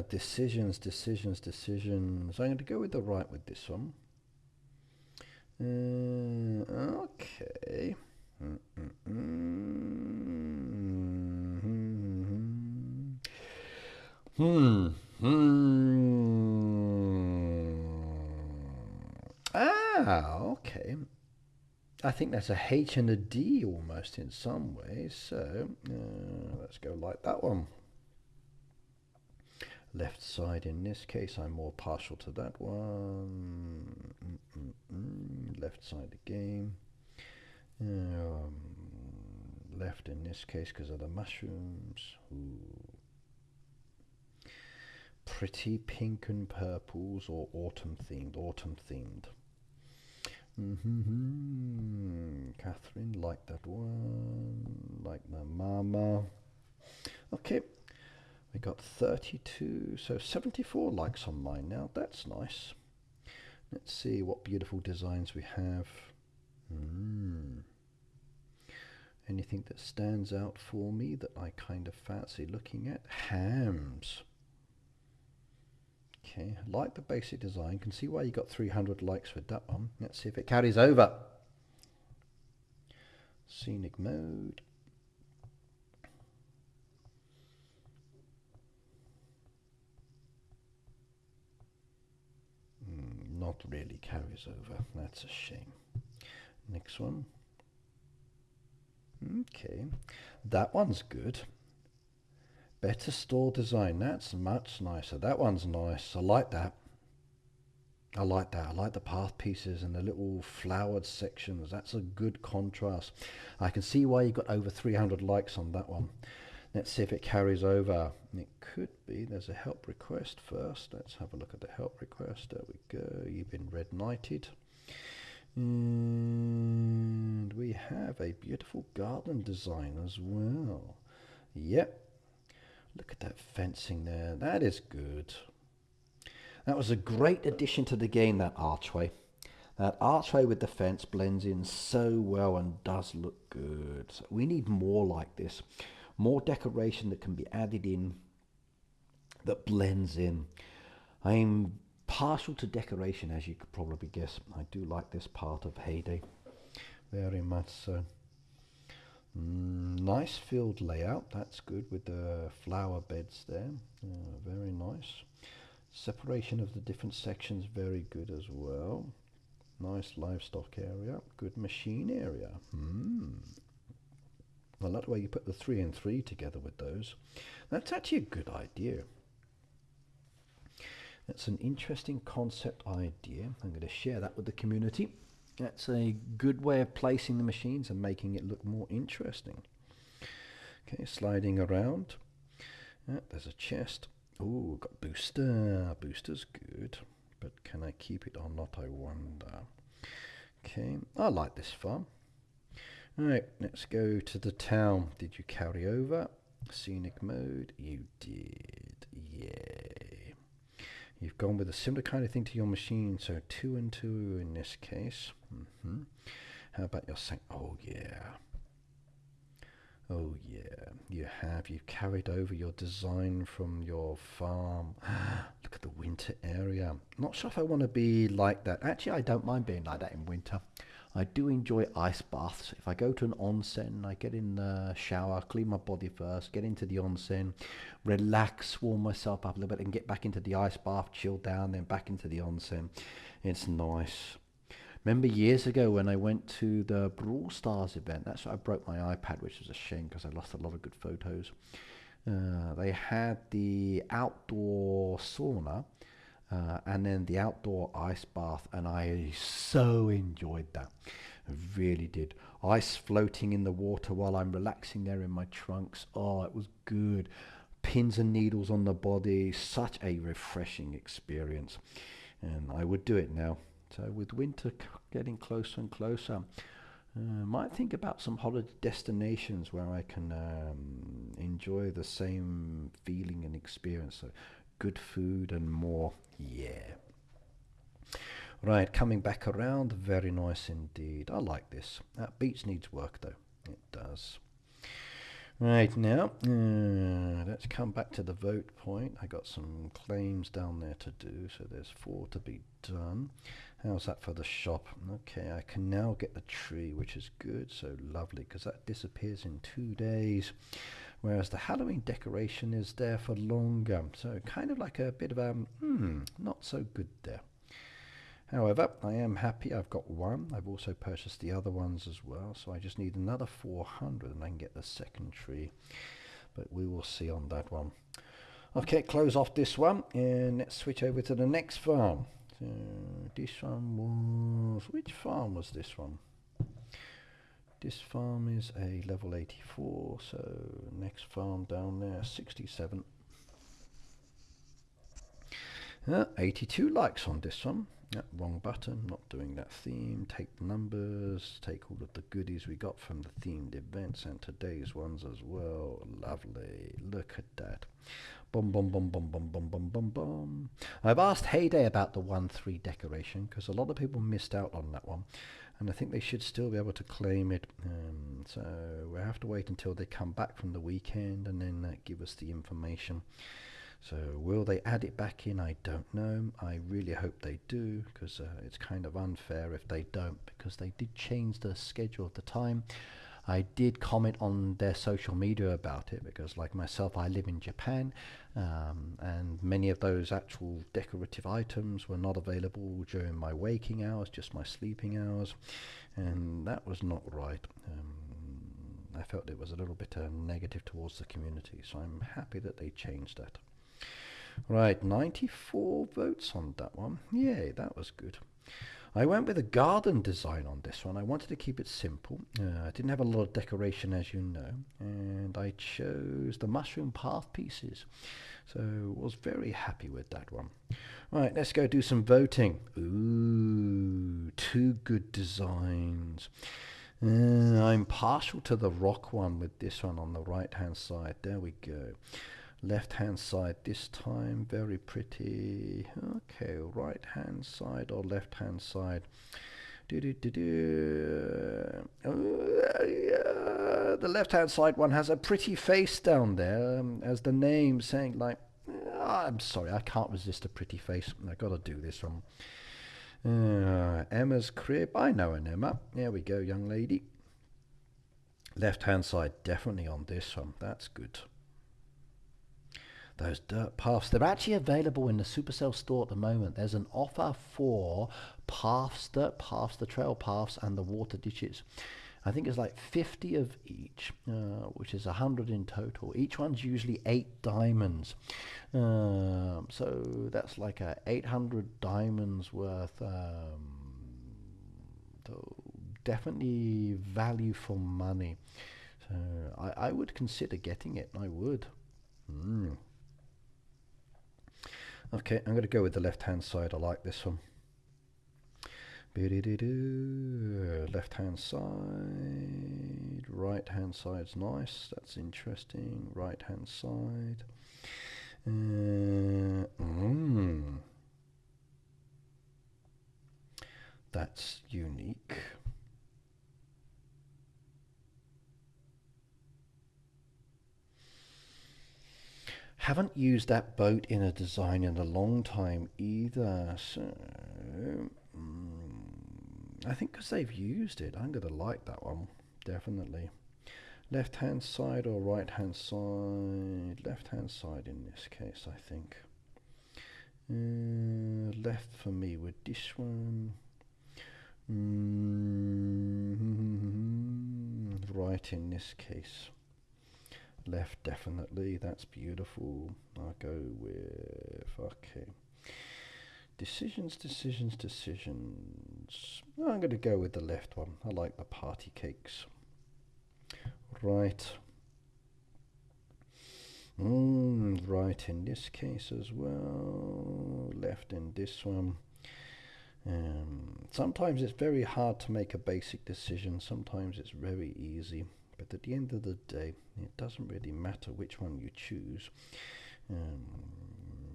Decisions. I'm going to go with the right with this one. Okay. Okay. I think that's a H and a D almost in some ways, so let's go like that one. Left side in this case, I'm more partial to that one. Left side again. Left in this case because of the mushrooms. Ooh. Pretty pink and purples, or autumn themed. Catherine, like that one. Like the mama. Okay. We got 32, so 74 likes on mine now. That's nice. Let's see what beautiful designs we have. Anything that stands out for me that I kind of fancy looking at? Hams. Okay, I like the basic design. Can see why you got 300 likes with that one. Let's see if it carries over. Scenic mode. Not really carries over. That's a shame. Next one. Okay, that one's good. Better store design. That's much nicer. That one's nice. I like that. I like that. I like the path pieces and the little flowered sections. That's a good contrast. I can see why you got over 300 likes on that one. Let's see if it carries over. It could be. There's a help request first. Let's have a look at the help request. There we go. You've been red knighted. And we have a beautiful garden design as well. Yep. Look at that fencing there. That is good. That was a great addition to the game, that archway. That archway with the fence blends in so well and does look good. So we need more like this. More decoration that can be added in, that blends in. I'm partial to decoration, as you could probably guess. I do like this part of Heyday, very much so. Nice field layout, that's good with the flower beds there, very nice. Separation of the different sections, very good as well. Nice livestock area, good machine area. I like the way you put the 3 and 3 together with those. That's actually a good idea. That's an interesting concept idea. I'm going to share that with the community. That's a good way of placing the machines and making it look more interesting. Okay, sliding around. There's a chest. Oh, got booster. Booster's good. But can I keep it or not, I wonder. Okay, I like this farm. Alright, let's go to the town. Did you carry over? Scenic mode, you did. Yay. You've gone with a similar kind of thing to your machine, so 2 and 2 in this case. How about your oh yeah. Oh yeah. you have. You've carried over your design from your farm. Look at the winter area. Not sure if I want to be like that. Actually, I don't mind being like that in winter. I do enjoy ice baths. If I go to an onsen, I get in the shower, clean my body first, get into the onsen, relax, warm myself up a little bit, and get back into the ice bath, chill down, then back into the onsen. It's nice. Remember years ago when I went to the Brawl Stars event, that's why I broke my iPad, which was a shame because I lost a lot of good photos. They had the outdoor sauna and then the outdoor ice bath, and I so enjoyed that. I really did. Ice floating in the water while I'm relaxing there in my trunks. Oh, it was good. Pins and needles on the body. Such a refreshing experience. And I would do it now. So with winter getting closer and closer, might think about some holiday destinations where I can enjoy the same feeling and experience. So good food and more. Yeah. Right, coming back around. Very nice indeed. I like this. That beach needs work though. It does. Right, now let's come back to the vote point. I got some claims down there to do, so there's 4 to be done. How's that for the shop? Okay, I can now get the tree, which is good. So lovely, because that disappears in 2 days, whereas the Halloween decoration is there for longer. So kind of like a bit of a not so good there. However, I am happy I've got 1. I've also purchased the other ones as well, so I just need another 400 and I can get the second tree. But we will see on that one. Okay, close off this one and let's switch over to the next farm. So this one was... which farm was this one? This farm is a level 84, so next farm down there, 67. 82 likes on this one. Wrong button, not doing that theme. Take the numbers, take all of the goodies we got from the themed events and today's ones as well. Lovely, look at that. Boom, boom, boom, boom, boom, boom, boom, boom, boom. I've asked Heyday about the 1-3 decoration because a lot of people missed out on that one, and I think they should still be able to claim it. So we'll have to wait until they come back from the weekend and then give us the information. So will they add it back in? I don't know. I really hope they do, because it's kind of unfair if they don't, because they did change the schedule at the time. I did comment on their social media about it, because like myself, I live in Japan, and many of those actual decorative items were not available during my waking hours, just my sleeping hours, and that was not right. I felt it was a little bit negative towards the community, so I'm happy that they changed that. Right, 94 votes on that one. Yay, that was good. I went with a garden design on this one. I wanted to keep it simple. I didn't have a lot of decoration, as you know, and I chose the mushroom path pieces. So was very happy with that one. Right, let's go do some voting. Ooh, 2 good designs. I'm partial to the rock one with this one on the right hand side. There we go. Left hand side this time, very pretty. Okay, right hand side or left hand side. The left hand side one has a pretty face down there, as the name saying, like, I'm sorry, I can't resist a pretty face. I gotta do this one. Emma's crib. I know an Emma. There we go, young lady. Left hand side definitely on this one. That's good. Those dirt paths, they're actually available in the Supercell store at the moment. There's an offer for paths, dirt paths, the trail paths and the water ditches. I think it's like 50 of each, which is 100 in total. Each one's usually 8 diamonds. So that's like 800 diamonds worth. So definitely value for money. So I would consider getting it. I would. Okay, I'm going to go with the left hand side. I like this one. Left hand side, right hand side's nice. That's interesting. Right hand side. That's unique. . Haven't used that boat in a design in a long time either, so I think because they've used it, I'm going to like that one, definitely. Left hand side or right hand side? Left hand side in this case, I think. Left for me with this one. Right in this case. Left definitely, that's beautiful. I'll go with, okay. Decisions, decisions, decisions. I'm going to go with the left one. I like the party cakes. Right. Right in this case as well. Left in this one. Sometimes it's very hard to make a basic decision. Sometimes it's very easy. But at the end of the day, it doesn't really matter which one you choose.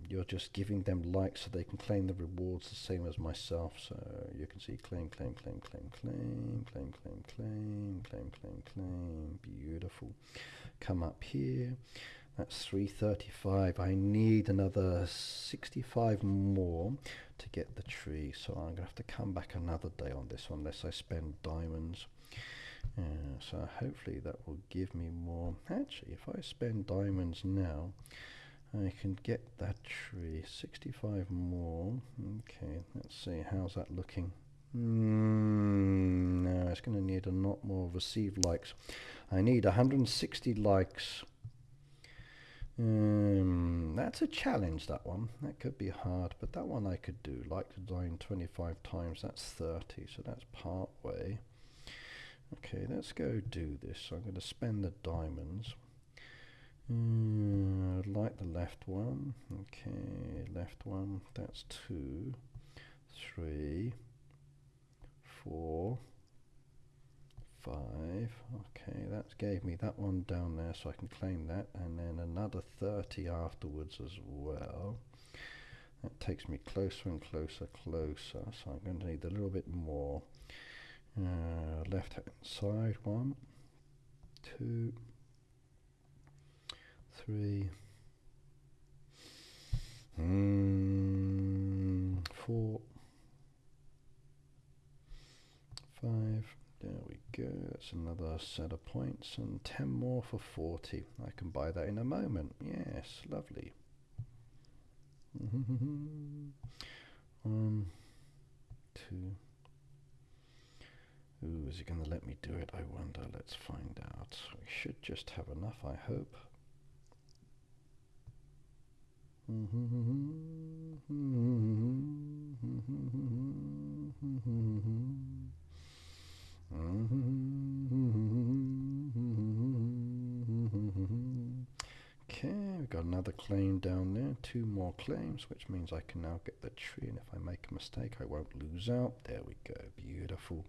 You're just giving them likes so they can claim the rewards the same as myself. So you can see claim, claim, claim, claim, claim, claim, claim, claim, claim, claim, claim. Beautiful. Come up here. That's 335. I need another 65 more to get the tree. So I'm going to have to come back another day on this one unless I spend diamonds. So hopefully that will give me more. Actually, if I spend diamonds now, I can get that tree. 65 more. Okay, let's see. How's that looking? No, it's going to need a lot more received likes. I need 160 likes. That's a challenge, that one. That could be hard, but that one I could do. Like design 25 times, that's 30, so that's part way. Okay, let's go do this. So I'm going to spend the diamonds. Like the left one. Okay, left one. That's 2, 3, 4, 5. Okay, that gave me that one down there, so I can claim that, and then another 30 afterwards as well. That takes me closer and closer, closer. So I'm going to need a little bit more. Left hand side, 1, 2, 3, 4, 5. There we go. That's another set of points, and 10 more for 40. I can buy that in a moment. Yes, lovely. 1, 2. Ooh, is he going to let me do it? I wonder. Let's find out. We should just have enough, I hope. Okay, we've got another claim down there. 2 more claims, which means I can now get the tree, and if I make a mistake I won't lose out. There we go. Beautiful.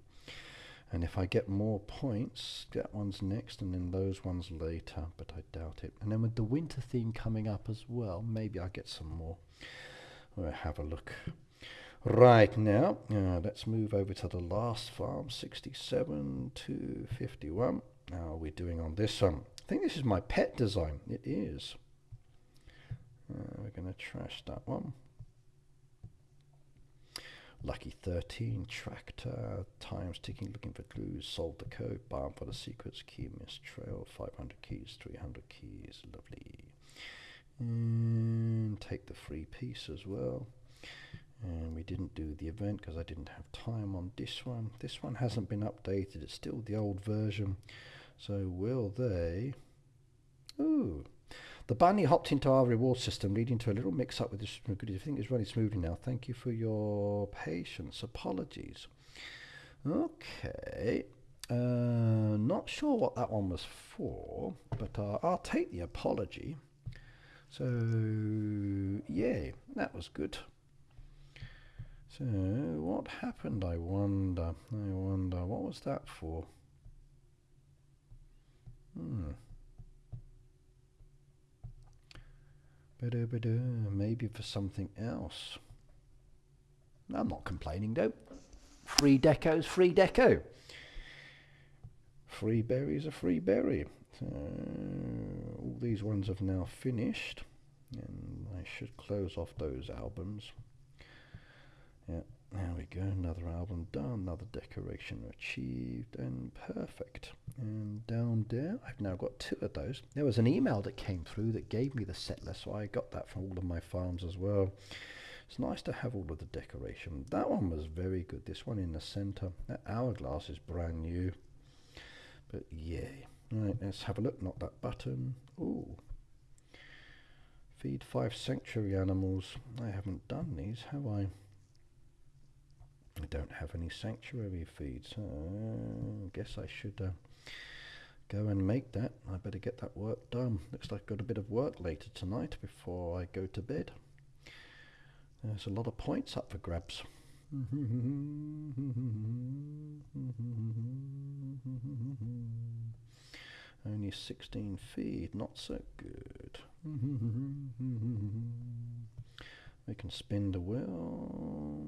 And if I get more points, that one's next, and then those ones later, but I doubt it. And then with the winter theme coming up as well, maybe I'll get some more. We'll have a look. Right, now, let's move over to the last farm, 67 to 51. How are we doing on this one? I think this is my pet design. It is. We're going to trash that one. Lucky 13, tractor, times ticking, looking for clues, solve the code, barn for the secrets, key missed trail, 500 keys, 300 keys, lovely. And take the free piece as well. And we didn't do the event because I didn't have time on this one. This one hasn't been updated, it's still the old version. So will they... Ooh. The bunny hopped into our reward system, leading to a little mix-up with this. I think it's running smoothly now. Thank you for your patience. Apologies. Okay. Not sure what that one was for, but I'll take the apology. So, yeah, that was good. So, what happened, I wonder? What was that for? Maybe for something else. I'm not complaining though. Free deco's free deco. Free berry's a free berry. So all these ones have now finished. and I should close off those albums. Yeah, there we go, another album done, another decoration achieved, and perfect. And down there, I've now got 2 of those. There was an email that came through that gave me the set list, so I got that from all of my farms as well. It's nice to have all of the decoration. That one was very good, this one in the center. That hourglass is brand new, but yeah. Right, let's have a look, not that button. Ooh. Feed 5 sanctuary animals. I haven't done these, have I? I don't have any sanctuary feeds. I guess I should go and make that. I better get that work done. Looks like I've got a bit of work later tonight before I go to bed. There's a lot of points up for grabs. Only 16 feed, not so good. We can spin the wheel.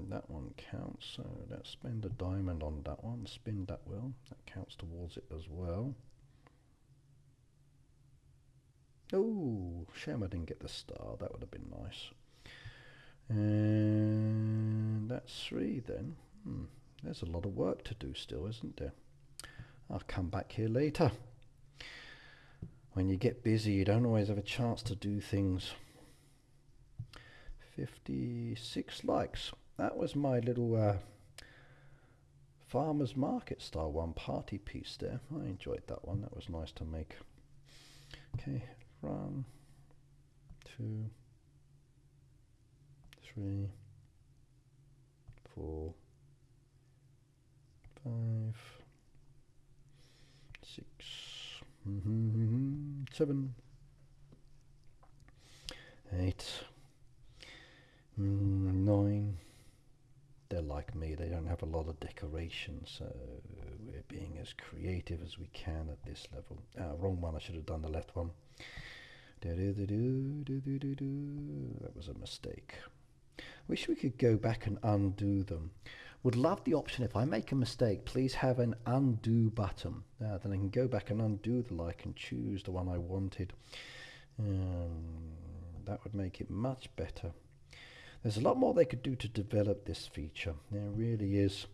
That one counts, so let's spend a diamond on that one. Spin that wheel, that counts towards it as well. Oh, shame I didn't get the star, that would have been nice. And that's 3 then. There's a lot of work to do still, isn't there? I'll come back here later. When you get busy, you don't always have a chance to do things. 56 likes. That was my little farmer's market style one, party piece there. I enjoyed that one. That was nice to make. Okay, 1, 2, 3, 4, 5, 6, 7, 8, 9. They're like me, they don't have a lot of decoration, so we're being as creative as we can at this level. Wrong one, I should have done the left one. That was a mistake. Wish we could go back and undo them. Would love the option, if I make a mistake, please have an undo button. Then I can go back and undo the like and choose the one I wanted. That would make it much better. There's a lot more they could do to develop this feature. There really is.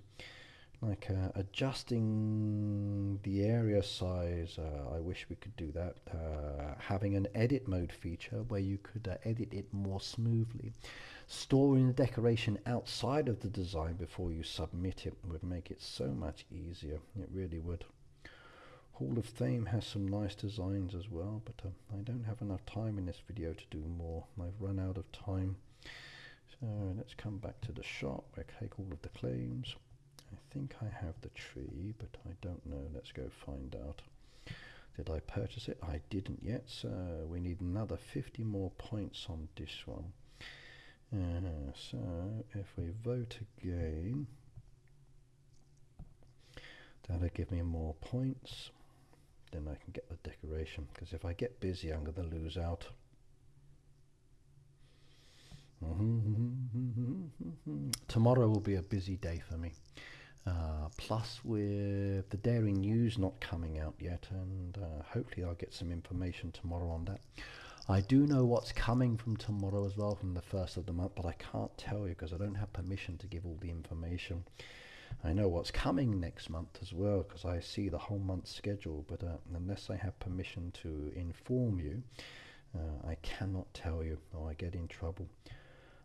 Like adjusting the area size, I wish we could do that. Having an edit mode feature where you could edit it more smoothly. Storing the decoration outside of the design before you submit it would make it so much easier. It really would. Hall of Fame has some nice designs as well, but I don't have enough time in this video to do more. I've run out of time. So let's come back to the shop. I take all of the claims. I think I have the tree, but I don't know. Let's go find out. Did I purchase it? I didn't yet, so we need another 50 more points on this one. So if we vote again, that'll give me more points. Then I can get the decoration, because if I get busy, I'm going to lose out. Tomorrow will be a busy day for me. Plus with the Dairy News not coming out yet, and hopefully I'll get some information tomorrow on that. I do know what's coming from tomorrow as well, from the 1st of the month, but I can't tell you because I don't have permission to give all the information. I know what's coming next month as well because I see the whole month's schedule, but unless I have permission to inform you, I cannot tell you or I get in trouble.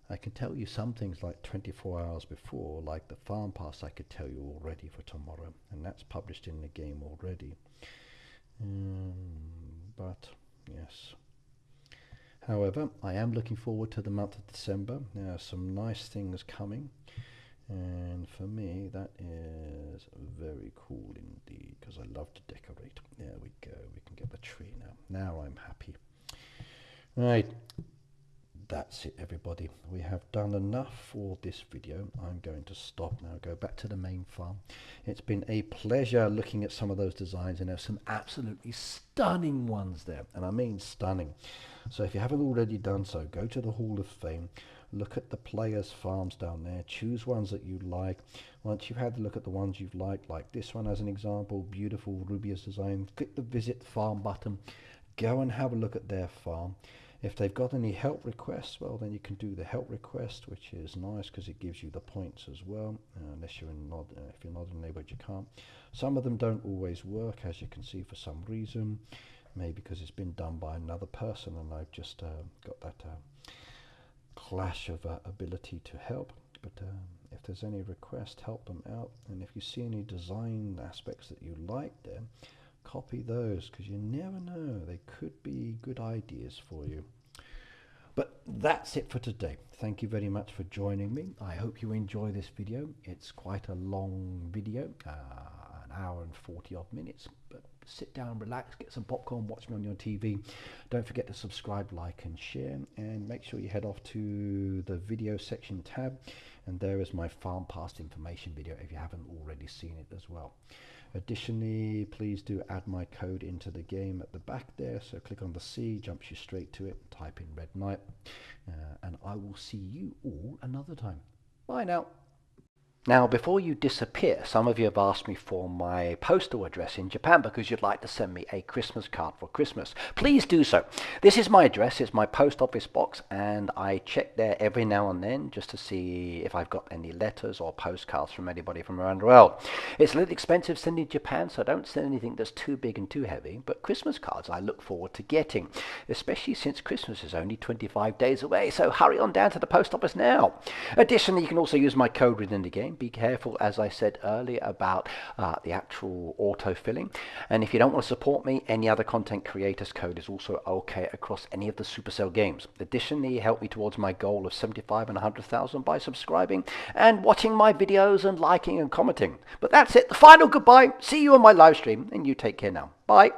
I can tell you some things like 24 hours before, like the farm pass I could tell you already for tomorrow, and that's published in the game already. But yes. However, I am looking forward to the month of December. There are some nice things coming, and for me that is very cool indeed because I love to decorate. There we go, we can get the tree now. Now I'm happy. Right. That's it, everybody. We have done enough for this video. I'm going to stop now, go back to the main farm. It's been a pleasure looking at some of those designs, and there's some absolutely stunning ones there, and I mean stunning. So if you haven't already done so, go to the Hall of Fame, look at the players' farms down there, choose ones that you like. Once you've had a look at the ones you've liked, like this one as an example, beautiful Rubius design, click the visit farm button, go and have a look at their farm. If they've got any help requests, well, then you can do the help request, which is nice because it gives you the points as well. Unless you're not, if you're not enabled, you can't. Some of them don't always work, as you can see, for some reason. Maybe because it's been done by another person, and I've just got that clash of ability to help. But if there's any request, help them out. And if you see any design aspects that you like there, copy those, because you never know, they could be good ideas for you. But that's it for today. Thank you very much for joining me. I hope you enjoy this video. It's quite a long video, an hour and 40 odd minutes, but sit down, relax, get some popcorn, watch me on your TV. Don't forget to subscribe, like and share, and make sure you head off to the video section tab, and there is my farm past information video if you haven't already seen it as well. Additionally, please do add my code into the game at the back there. So click on the C, jumps you straight to it, type in Red Knight, and I will see you all another time. Bye now. Now, before you disappear, some of you have asked me for my postal address in Japan because you'd like to send me a Christmas card for Christmas. Please do so. This is my address, it's my post office box, and I check there every now and then just to see if I've got any letters or postcards from anybody from around the world. It's a little expensive sending Japan, so don't send anything that's too big and too heavy, but Christmas cards I look forward to getting, especially since Christmas is only 25 days away, so hurry on down to the post office now. Additionally, you can also use my code within the game. Be careful, as I said earlier, about the actual auto-filling. And if you don't want to support me, any other content creators code is also okay across any of the Supercell games. Additionally, help me towards my goal of 75 and 100,000 by subscribing and watching my videos and liking and commenting. But that's it, the final goodbye. See you on my live stream, and you take care now. Bye.